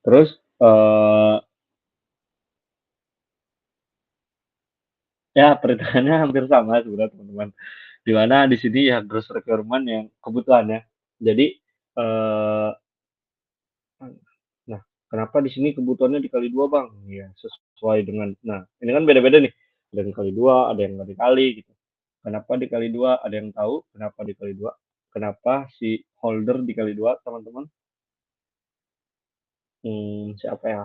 Terus ya perhitungannya hampir sama sebenarnya teman-teman. Di mana di sini ya gross requirement yang kebutuhan ya. Jadi nah, kenapa di sini kebutuhannya dikali 2 Bang? Ya sesuai dengan, nah ini kan beda-beda nih. Ada yang kali 2, ada yang nggak dikali gitu. Kenapa dikali 2? Ada yang tahu kenapa dikali 2? Kenapa si holder dikali 2 teman-teman? Siapa ya?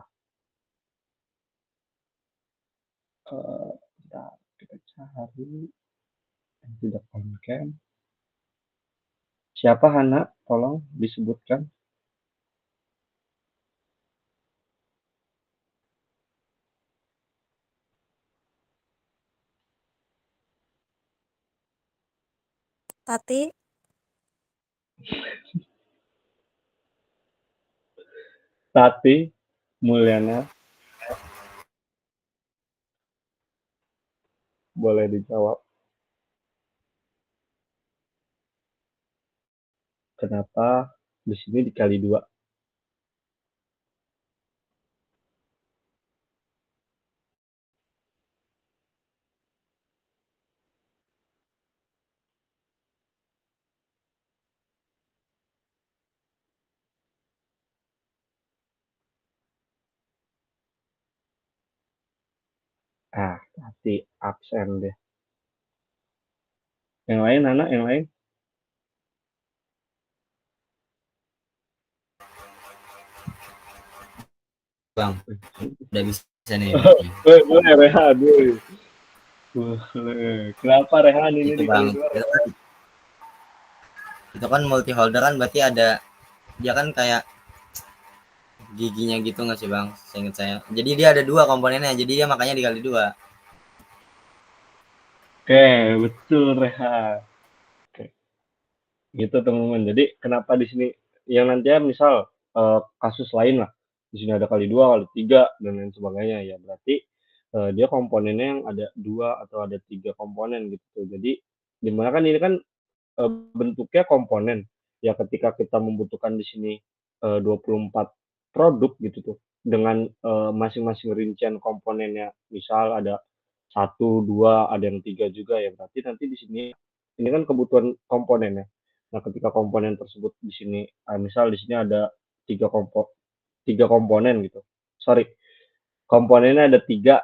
Bentar, kita cari yang tidak on cam. Siapa Hana? Tolong disebutkan.
Tati,
Tati Mulyana. Boleh dijawab. Kenapa di sini dikali 2? Pasti absen deh. Yang lain, anak, yang lain?
Bang, udah bisa nih.
Boleh, Rehan. Boleh. Kenapa Rehan ini
Itu
dikali
Bang,
2?
itu kan multi holder kan berarti ada, dia kan kayak giginya gitu nggak sih Bang, seingat saya. Jadi dia ada 2 komponennya, jadi dia makanya dikali 2.
Oke, betul Rehan. Oke. Gitu teman-teman. Jadi kenapa di sini yang nantinya misal kasus lain lah. Di sini ada kali 2, kali 3 dan lain sebagainya ya. Berarti dia komponennya yang ada 2 atau ada 3 komponen gitu. Jadi dimana kan ini kan bentuknya komponen. Ya ketika kita membutuhkan di sini 24 produk gitu tuh dengan masing-masing rincian komponennya. Misal ada 1, 2, ada yang 3 juga ya. Berarti nanti di sini ini kan kebutuhan komponennya. Nah, ketika komponen tersebut di sini misal di sini ada 3 komponen gitu. Sorry, komponennya ada 3.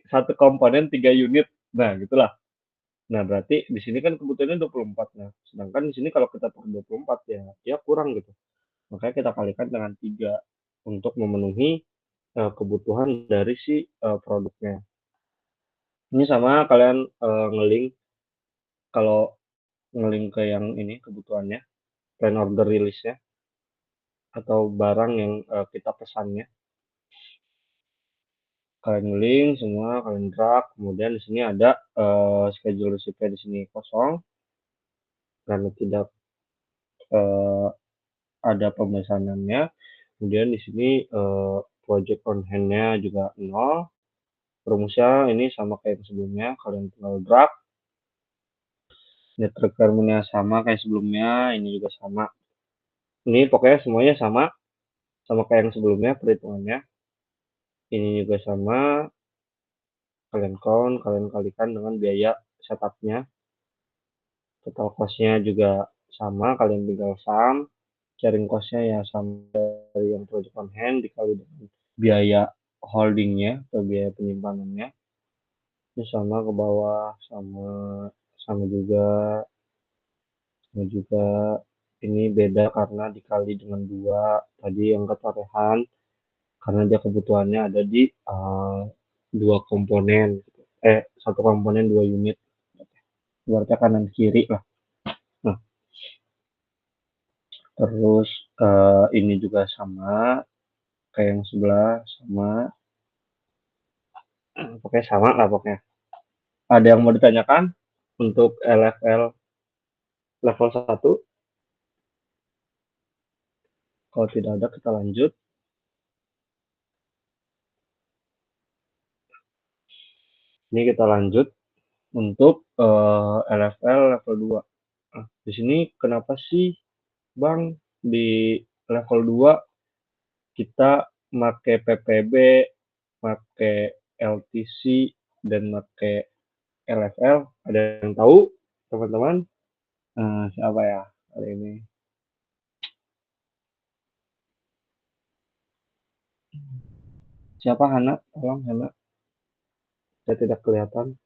Satu komponen 3 unit. Nah, gitulah. Nah, berarti di sini kan kebutuhannya 24. Nah, sedangkan di sini kalau kita pakai 24 ya kurang gitu. Makanya kita kalikan dengan 3 untuk memenuhi kebutuhan dari si produknya. Ini sama kalian ngelink kalau ngelink ke yang ini kebutuhannya, plan order rilisnya atau barang yang kita pesannya. Kalian link semua, kalian drag, kemudian di sini ada schedule receipt di sini kosong karena tidak ada pemesanannya. Kemudian di sini project on hand-nya juga 0. Rumusnya ini sama kayak sebelumnya, kalian tinggal drag. Net requirement-nya sama kayak sebelumnya, ini juga sama. Ini pokoknya semuanya sama kayak yang sebelumnya perhitungannya. Ini juga sama, kalian count, kalian kalikan dengan biaya setupnya. Total cost-nya juga sama, kalian tinggal sum. Carrying cost-nya ya sama dari yang project on hand dikali dengan biaya holdingnya atau biaya penyimpanannya. Ini sama ke bawah, sama juga ini beda karena dikali dengan 2 tadi yang ketorehan karena dia kebutuhannya ada di 2 komponen, satu komponen 2 unit, berarti kanan kiri lah. Nah, terus ini juga sama kayak yang sebelah, sama pokoknya sama lah pokoknya. Ada yang mau ditanyakan untuk LFL level 1? Kalau tidak ada kita lanjut. Ini kita lanjut untuk LFL level 2. Nah, di sini kenapa sih Bang di level 2 kita pakai PPB, pakai LTC, dan pakai LFL? Ada yang tahu teman-teman? Siapa ya kali ini? Siapa Hana? Tolong Hana. Saya tidak kelihatan.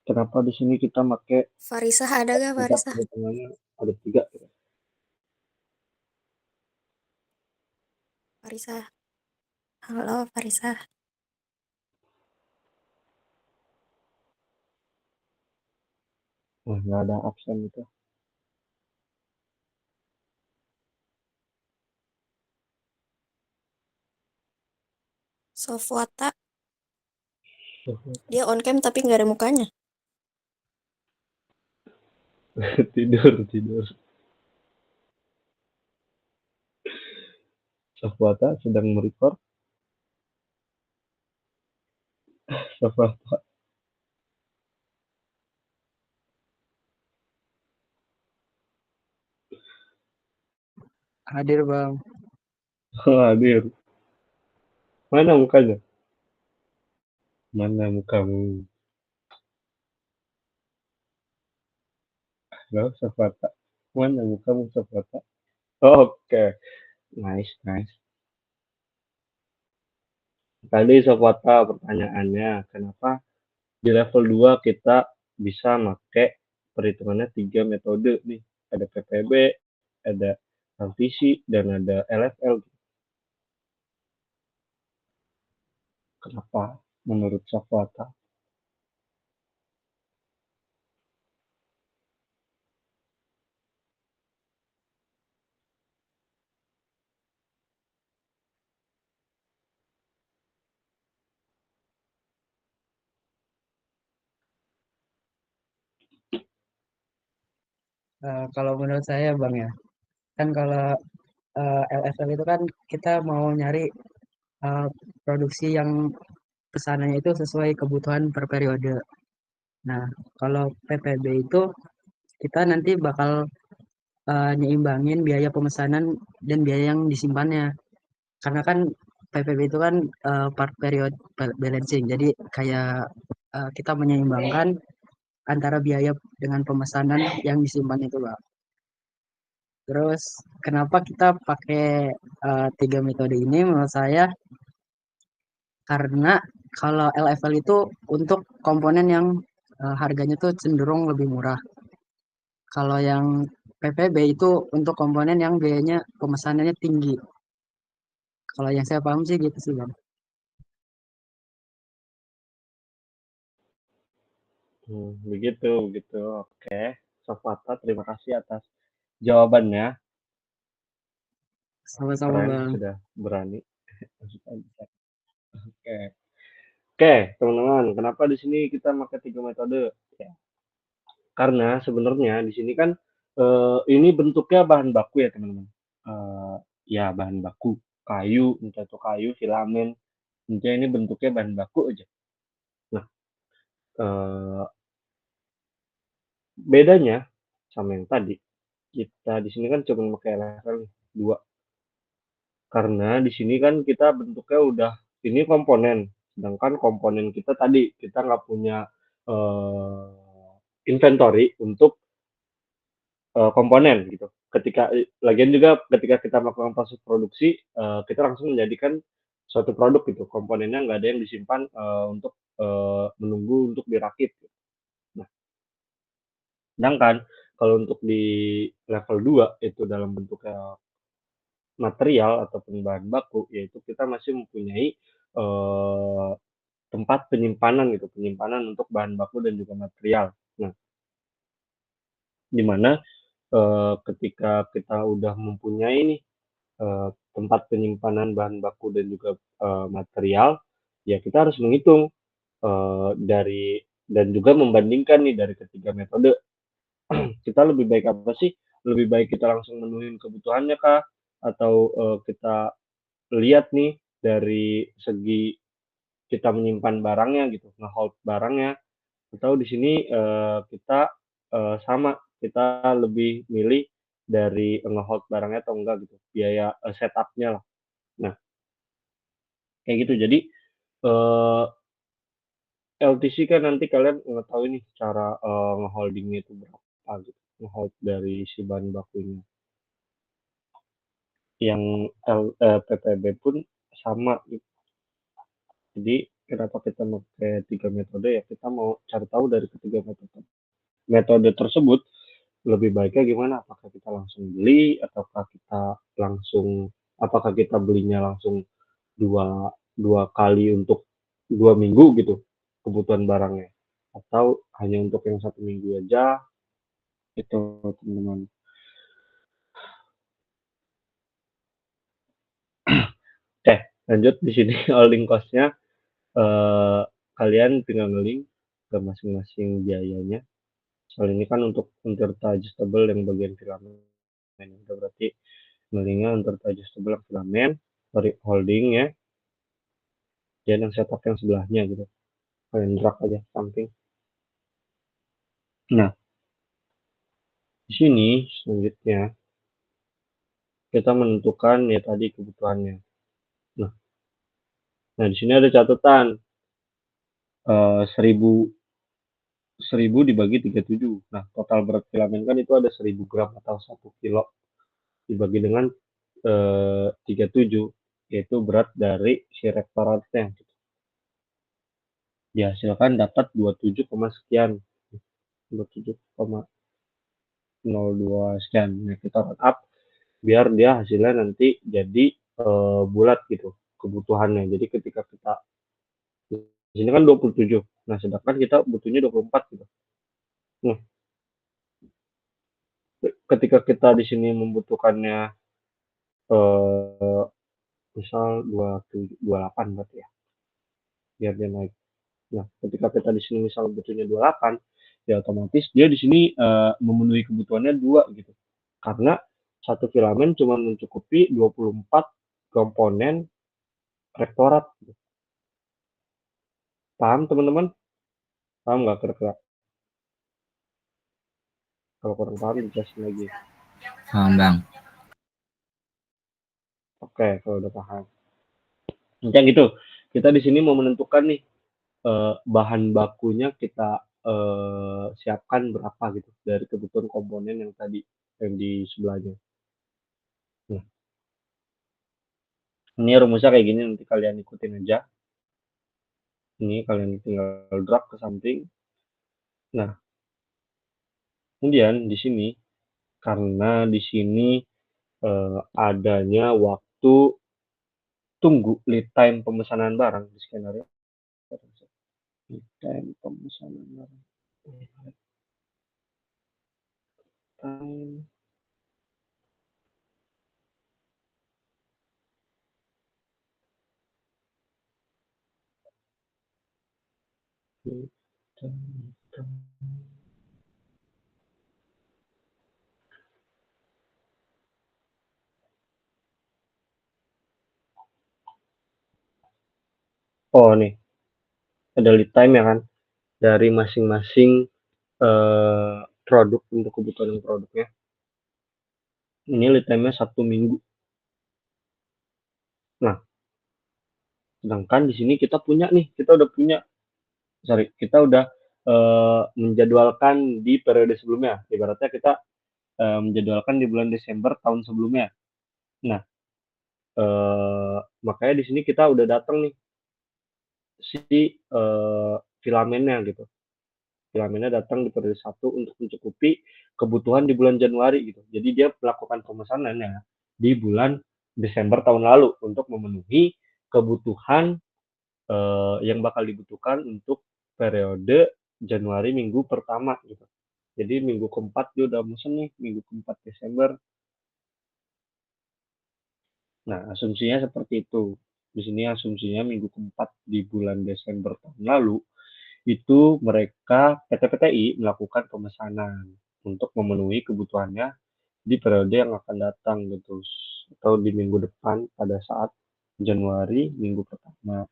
Kenapa di sini kita pakai
Farisah ada gak Farisah?
perhitungannya ada 3 gitu.
Farisah. Halo Farisah.
Wah, nggak ada absen itu.
Sofwata. Dia on cam tapi nggak ada mukanya.
tidur. Safwata sedang merecord. Safwata.
Hadir Bang.
Hadir. Mana mukanya? Mana mukamu? Halo, Safwata. Mana mukamu, Safwata? Oke. Nice, nice. Tadi Safwata pertanyaannya, kenapa di level 2 kita bisa pakai perhitungannya 3 metode nih. Ada PPB, ada LTC, dan ada LFL. Kenapa menurut Safwata?
Kalau menurut saya Bang ya, kan kalau LFL itu kan kita mau nyari eh, produksi yang pesanannya itu sesuai kebutuhan per periode. Nah, kalau PPB itu kita nanti bakal nyeimbangin biaya pemesanan dan biaya yang disimpannya. Karena kan PPB itu kan part period balancing. Jadi kayak kita menyeimbangkan antara biaya dengan pemesanan yang disimpan itu, Bang. Terus kenapa kita pakai tiga metode ini? Menurut saya karena kalau LFL itu untuk komponen yang harganya tuh cenderung lebih murah. Kalau yang PPB itu untuk komponen yang biayanya pemesanannya tinggi. Kalau yang saya paham sih gitu sih Bang.
Begitu, begitu. Oke, Safwata, terima kasih atas jawabannya.
Sama-sama
Keren,
Bang.
sudah berani. Oke. Oke, teman-teman, kenapa di sini kita pakai 3 metode? Ya, karena sebenarnya di sini kan ini bentuknya bahan baku ya, teman-teman. Ya, bahan baku, kayu, entah itu kayu, filamen, intinya ini bentuknya bahan baku aja. Nah, bedanya sama yang tadi, kita di sini kan cuma pakai level 2. Karena di sini kan kita bentuknya udah ini komponen, sedangkan komponen kita tadi kita nggak punya inventory untuk komponen gitu. Ketika lagian juga ketika kita melakukan proses produksi, kita langsung menjadikan suatu produk gitu. Komponennya nggak ada yang disimpan untuk menunggu untuk dirakit. Nah, sedangkan kalau untuk di level 2 itu dalam bentuk material ataupun bahan baku, yaitu kita masih mempunyai tempat penyimpanan gitu, penyimpanan untuk bahan baku dan juga material. Nah, di mana ketika kita udah mempunyai nih tempat penyimpanan bahan baku dan juga material, ya kita harus menghitung dari dan juga membandingkan nih dari ketiga metode. Kita lebih baik apa sih? Lebih baik kita langsung menuhin kebutuhannya kah? Atau kita lihat nih dari segi kita menyimpan barangnya gitu, nge-hold barangnya, atau di sini kita sama, kita lebih milih dari nge-hold barangnya atau enggak gitu, biaya setup-nya lah. Nah, kayak gitu. Jadi LTC kan nanti kalian ngetahui nih cara nge-holding-nya itu berapa gitu, nge-hold dari si bahan bakunya. Yang PPB pun sama gitu. Jadi kenapa kita pakai 3 metode ya, kita mau cari tahu dari ketiga metode tersebut lebih baiknya gimana, apakah kita langsung beli ataukah kita langsung apakah kita belinya langsung dua kali untuk 2 minggu gitu kebutuhan barangnya, atau hanya untuk yang 1 minggu aja, itu teman-teman. Lanjut di sini holding cost-nya kalian tinggal nge-link ke masing-masing biayanya. Soal ini kan untuk adjustable yang bagian filamen, udah berarti Milingnya untuk adjustable filamen, holding ya. Dan yang setup yang sebelahnya gitu. Kalian drag aja samping. Nah, di sini selanjutnya kita menentukan ya tadi kebutuhannya. Nah di sini ada catatan 1000 dibagi 37. Nah total berat filamen kan itu ada 1000 gram atau 1 kilo dibagi dengan 37, yaitu berat dari si rektoratnya. Dihasilkan dapat 27, sekian, 27,02 sekian. Nah kita round up biar dia hasilnya nanti jadi bulat gitu kebutuhannya. Jadi ketika kita di sini kan 27. Nah, sedangkan kita butuhnya 24 gitu. Nah, ketika kita di sini membutuhkannya misal 28 berarti ya. Biar dia naik. Nah, ketika kita di sini misal butuhnya 28, ya otomatis dia di sini memenuhi kebutuhannya 2 gitu. Karena satu filamen cuma mencukupi 24 komponen rektorat. Paham teman-teman? Paham nggak kira-kira? Kalau kurang paham dijelasin lagi.
Paham Bang.
Oke, kalau udah paham. Yang gitu. Kita di sini mau menentukan nih bahan bakunya kita siapkan berapa gitu dari kebutuhan komponen yang tadi yang di sebelahnya. Nah, ini rumusnya kayak gini, nanti kalian ikutin aja. Ini kalian tinggal drag ke samping. Nah, kemudian di sini karena di sini adanya waktu tunggu lead time pemesanan barang di skenario. Lead time pemesanan barang. Time. Lead time. Oh nih, ada lead time ya kan dari masing-masing produk untuk kebutuhan produknya. Ini lead time-nya 1 minggu. Nah, sedangkan di sini kita udah menjadwalkan di periode sebelumnya. Ibaratnya kita menjadwalkan di bulan Desember tahun sebelumnya. Nah, makanya di sini kita udah datang nih si filamennya gitu. Filamennya datang di periode 1 untuk mencukupi kebutuhan di bulan Januari gitu. Jadi dia melakukan pemesanannya di bulan Desember tahun lalu untuk memenuhi kebutuhan yang bakal dibutuhkan untuk periode Januari minggu pertama gitu. Jadi minggu keempat dia udah mesen nih, minggu keempat Desember. Nah, asumsinya seperti itu. Di sini asumsinya minggu keempat di bulan Desember tahun lalu itu mereka PT-PTI melakukan pemesanan untuk memenuhi kebutuhannya di periode yang akan datang gitu, atau di minggu depan pada saat Januari minggu pertama.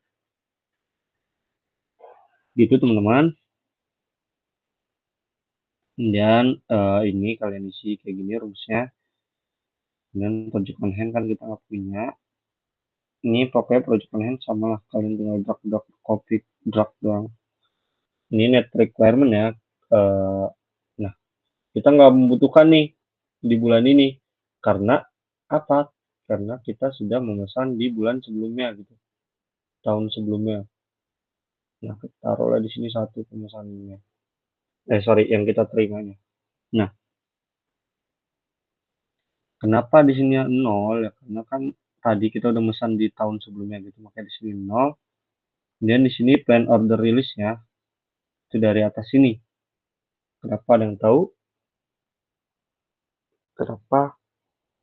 Gitu teman-teman. Dan ini kalian isi kayak gini rumusnya. Dan project on hand kan kita nggak punya. Ini pokoknya project on hand sama lah, kalian tinggal drag copy drag doang. Ini net requirement ya. Nah, kita nggak membutuhkan nih di bulan ini karena apa? Karena kita sudah memesan di bulan sebelumnya gitu, tahun sebelumnya. Nah, kita taruhlah di sini 1 pemesanannya. Yang kita terimanya. Nah, kenapa di sini 0 ya? Karena kan tadi kita udah memesan di tahun sebelumnya gitu, makanya di sini 0. Dan di sini plan order release-nya itu dari atas sini. Kenapa, ada yang tahu? Kenapa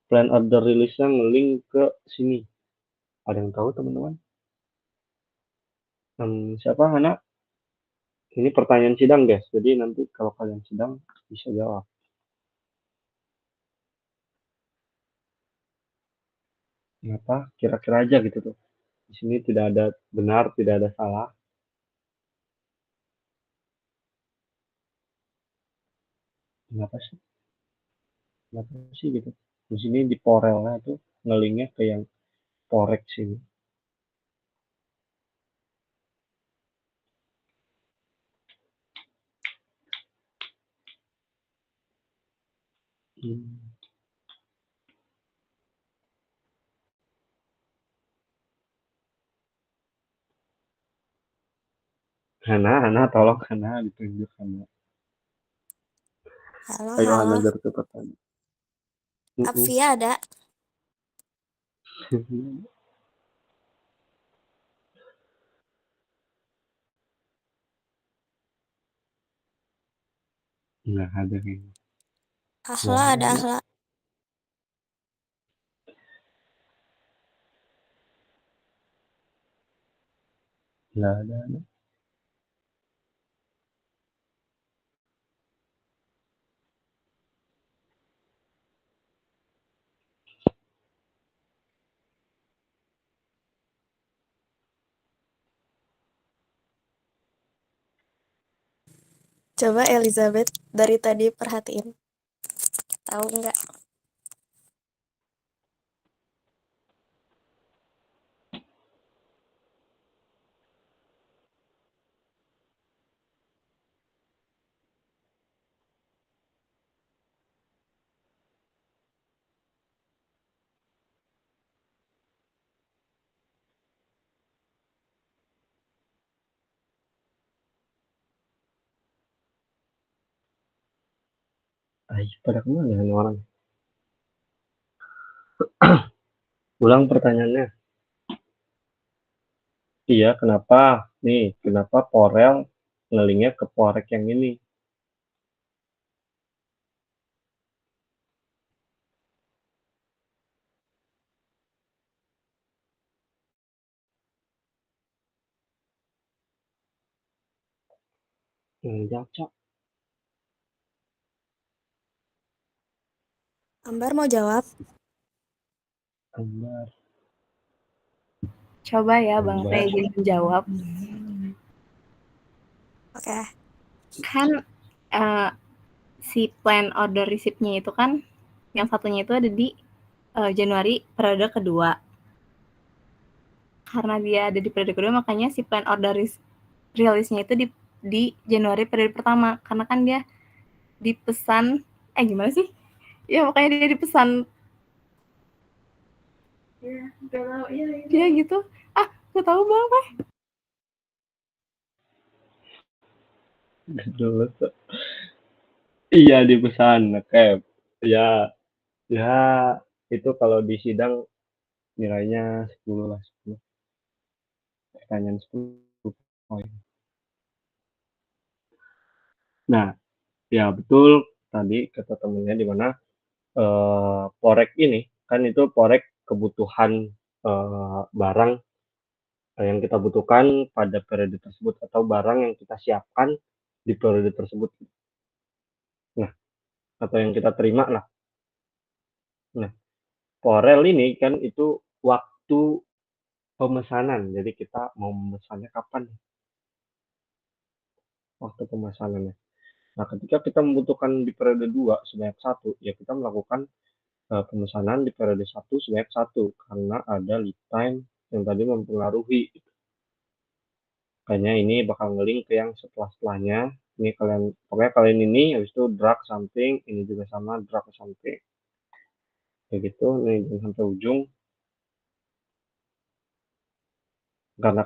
plan order release-nya nge-link ke sini? Ada yang tahu teman-teman? Siapa, Hana? Ini pertanyaan sidang guys, jadi nanti kalau kalian sidang bisa jawab. Kenapa? Kira-kira aja gitu tuh. Di sini tidak ada benar, tidak ada salah. Kenapa sih? Kenapa sih gitu? Di sini di porelnya tuh ngelingnya ke yang porek sini. Hmm. Hana, tolong Hana ditunjuk Hana.
Halo,
Ayo Hana
halo.
biar cepat tanya.
Apvia ada?
Nggak ada kayaknya.
Ahla ada
Nggak
Ahla.
ada.
Coba Elizabeth dari tadi perhatiin. Tahu nggak?
Ayo, pada kemana ini orang? Ulang pertanyaannya. Iya, kenapa? Nih, kenapa Porel ngelingnya ke porek yang ini? Jawab, Cok.
Ambar mau jawab?
Ambar.
Coba ya Bang
Ambar.
saya izin menjawab.
Oke.
Kan si plan order receipt-nya itu kan yang satunya itu ada di Januari periode kedua. Karena dia ada di periode kedua makanya si plan order release-nya itu di Januari periode pertama karena kan dia dipesan gimana sih? Ya makanya dia dipesan ya gitu. Gak tahu Bang apa?
Dulu tuh. Iya, dipesan. Cap. Ya, ya itu kalau di sidang nilainya 10 lah. 10. Pertanyaan 10 poin. Nah, ya betul tadi kata temennya di mana porek ini kan itu porek kebutuhan barang yang kita butuhkan pada periode tersebut atau barang yang kita siapkan di periode tersebut. Nah, atau yang kita terima lah. Nah, Porel ini kan itu waktu pemesanan. Jadi kita mau memesannya kapan? Waktu pemesanannya. Nah, ketika kita membutuhkan di periode 2 sebanyak 1, ya kita melakukan pemesanan di periode 1 sebanyak 1 karena ada lead time yang tadi mempengaruhi. Kayaknya ini bakal ngeling ke yang setelah-setelahnya. Ini pokoknya kalian ini habis itu drag something, ini juga sama drag something. Kayak gitu, nih jangan sampai ujung. Karena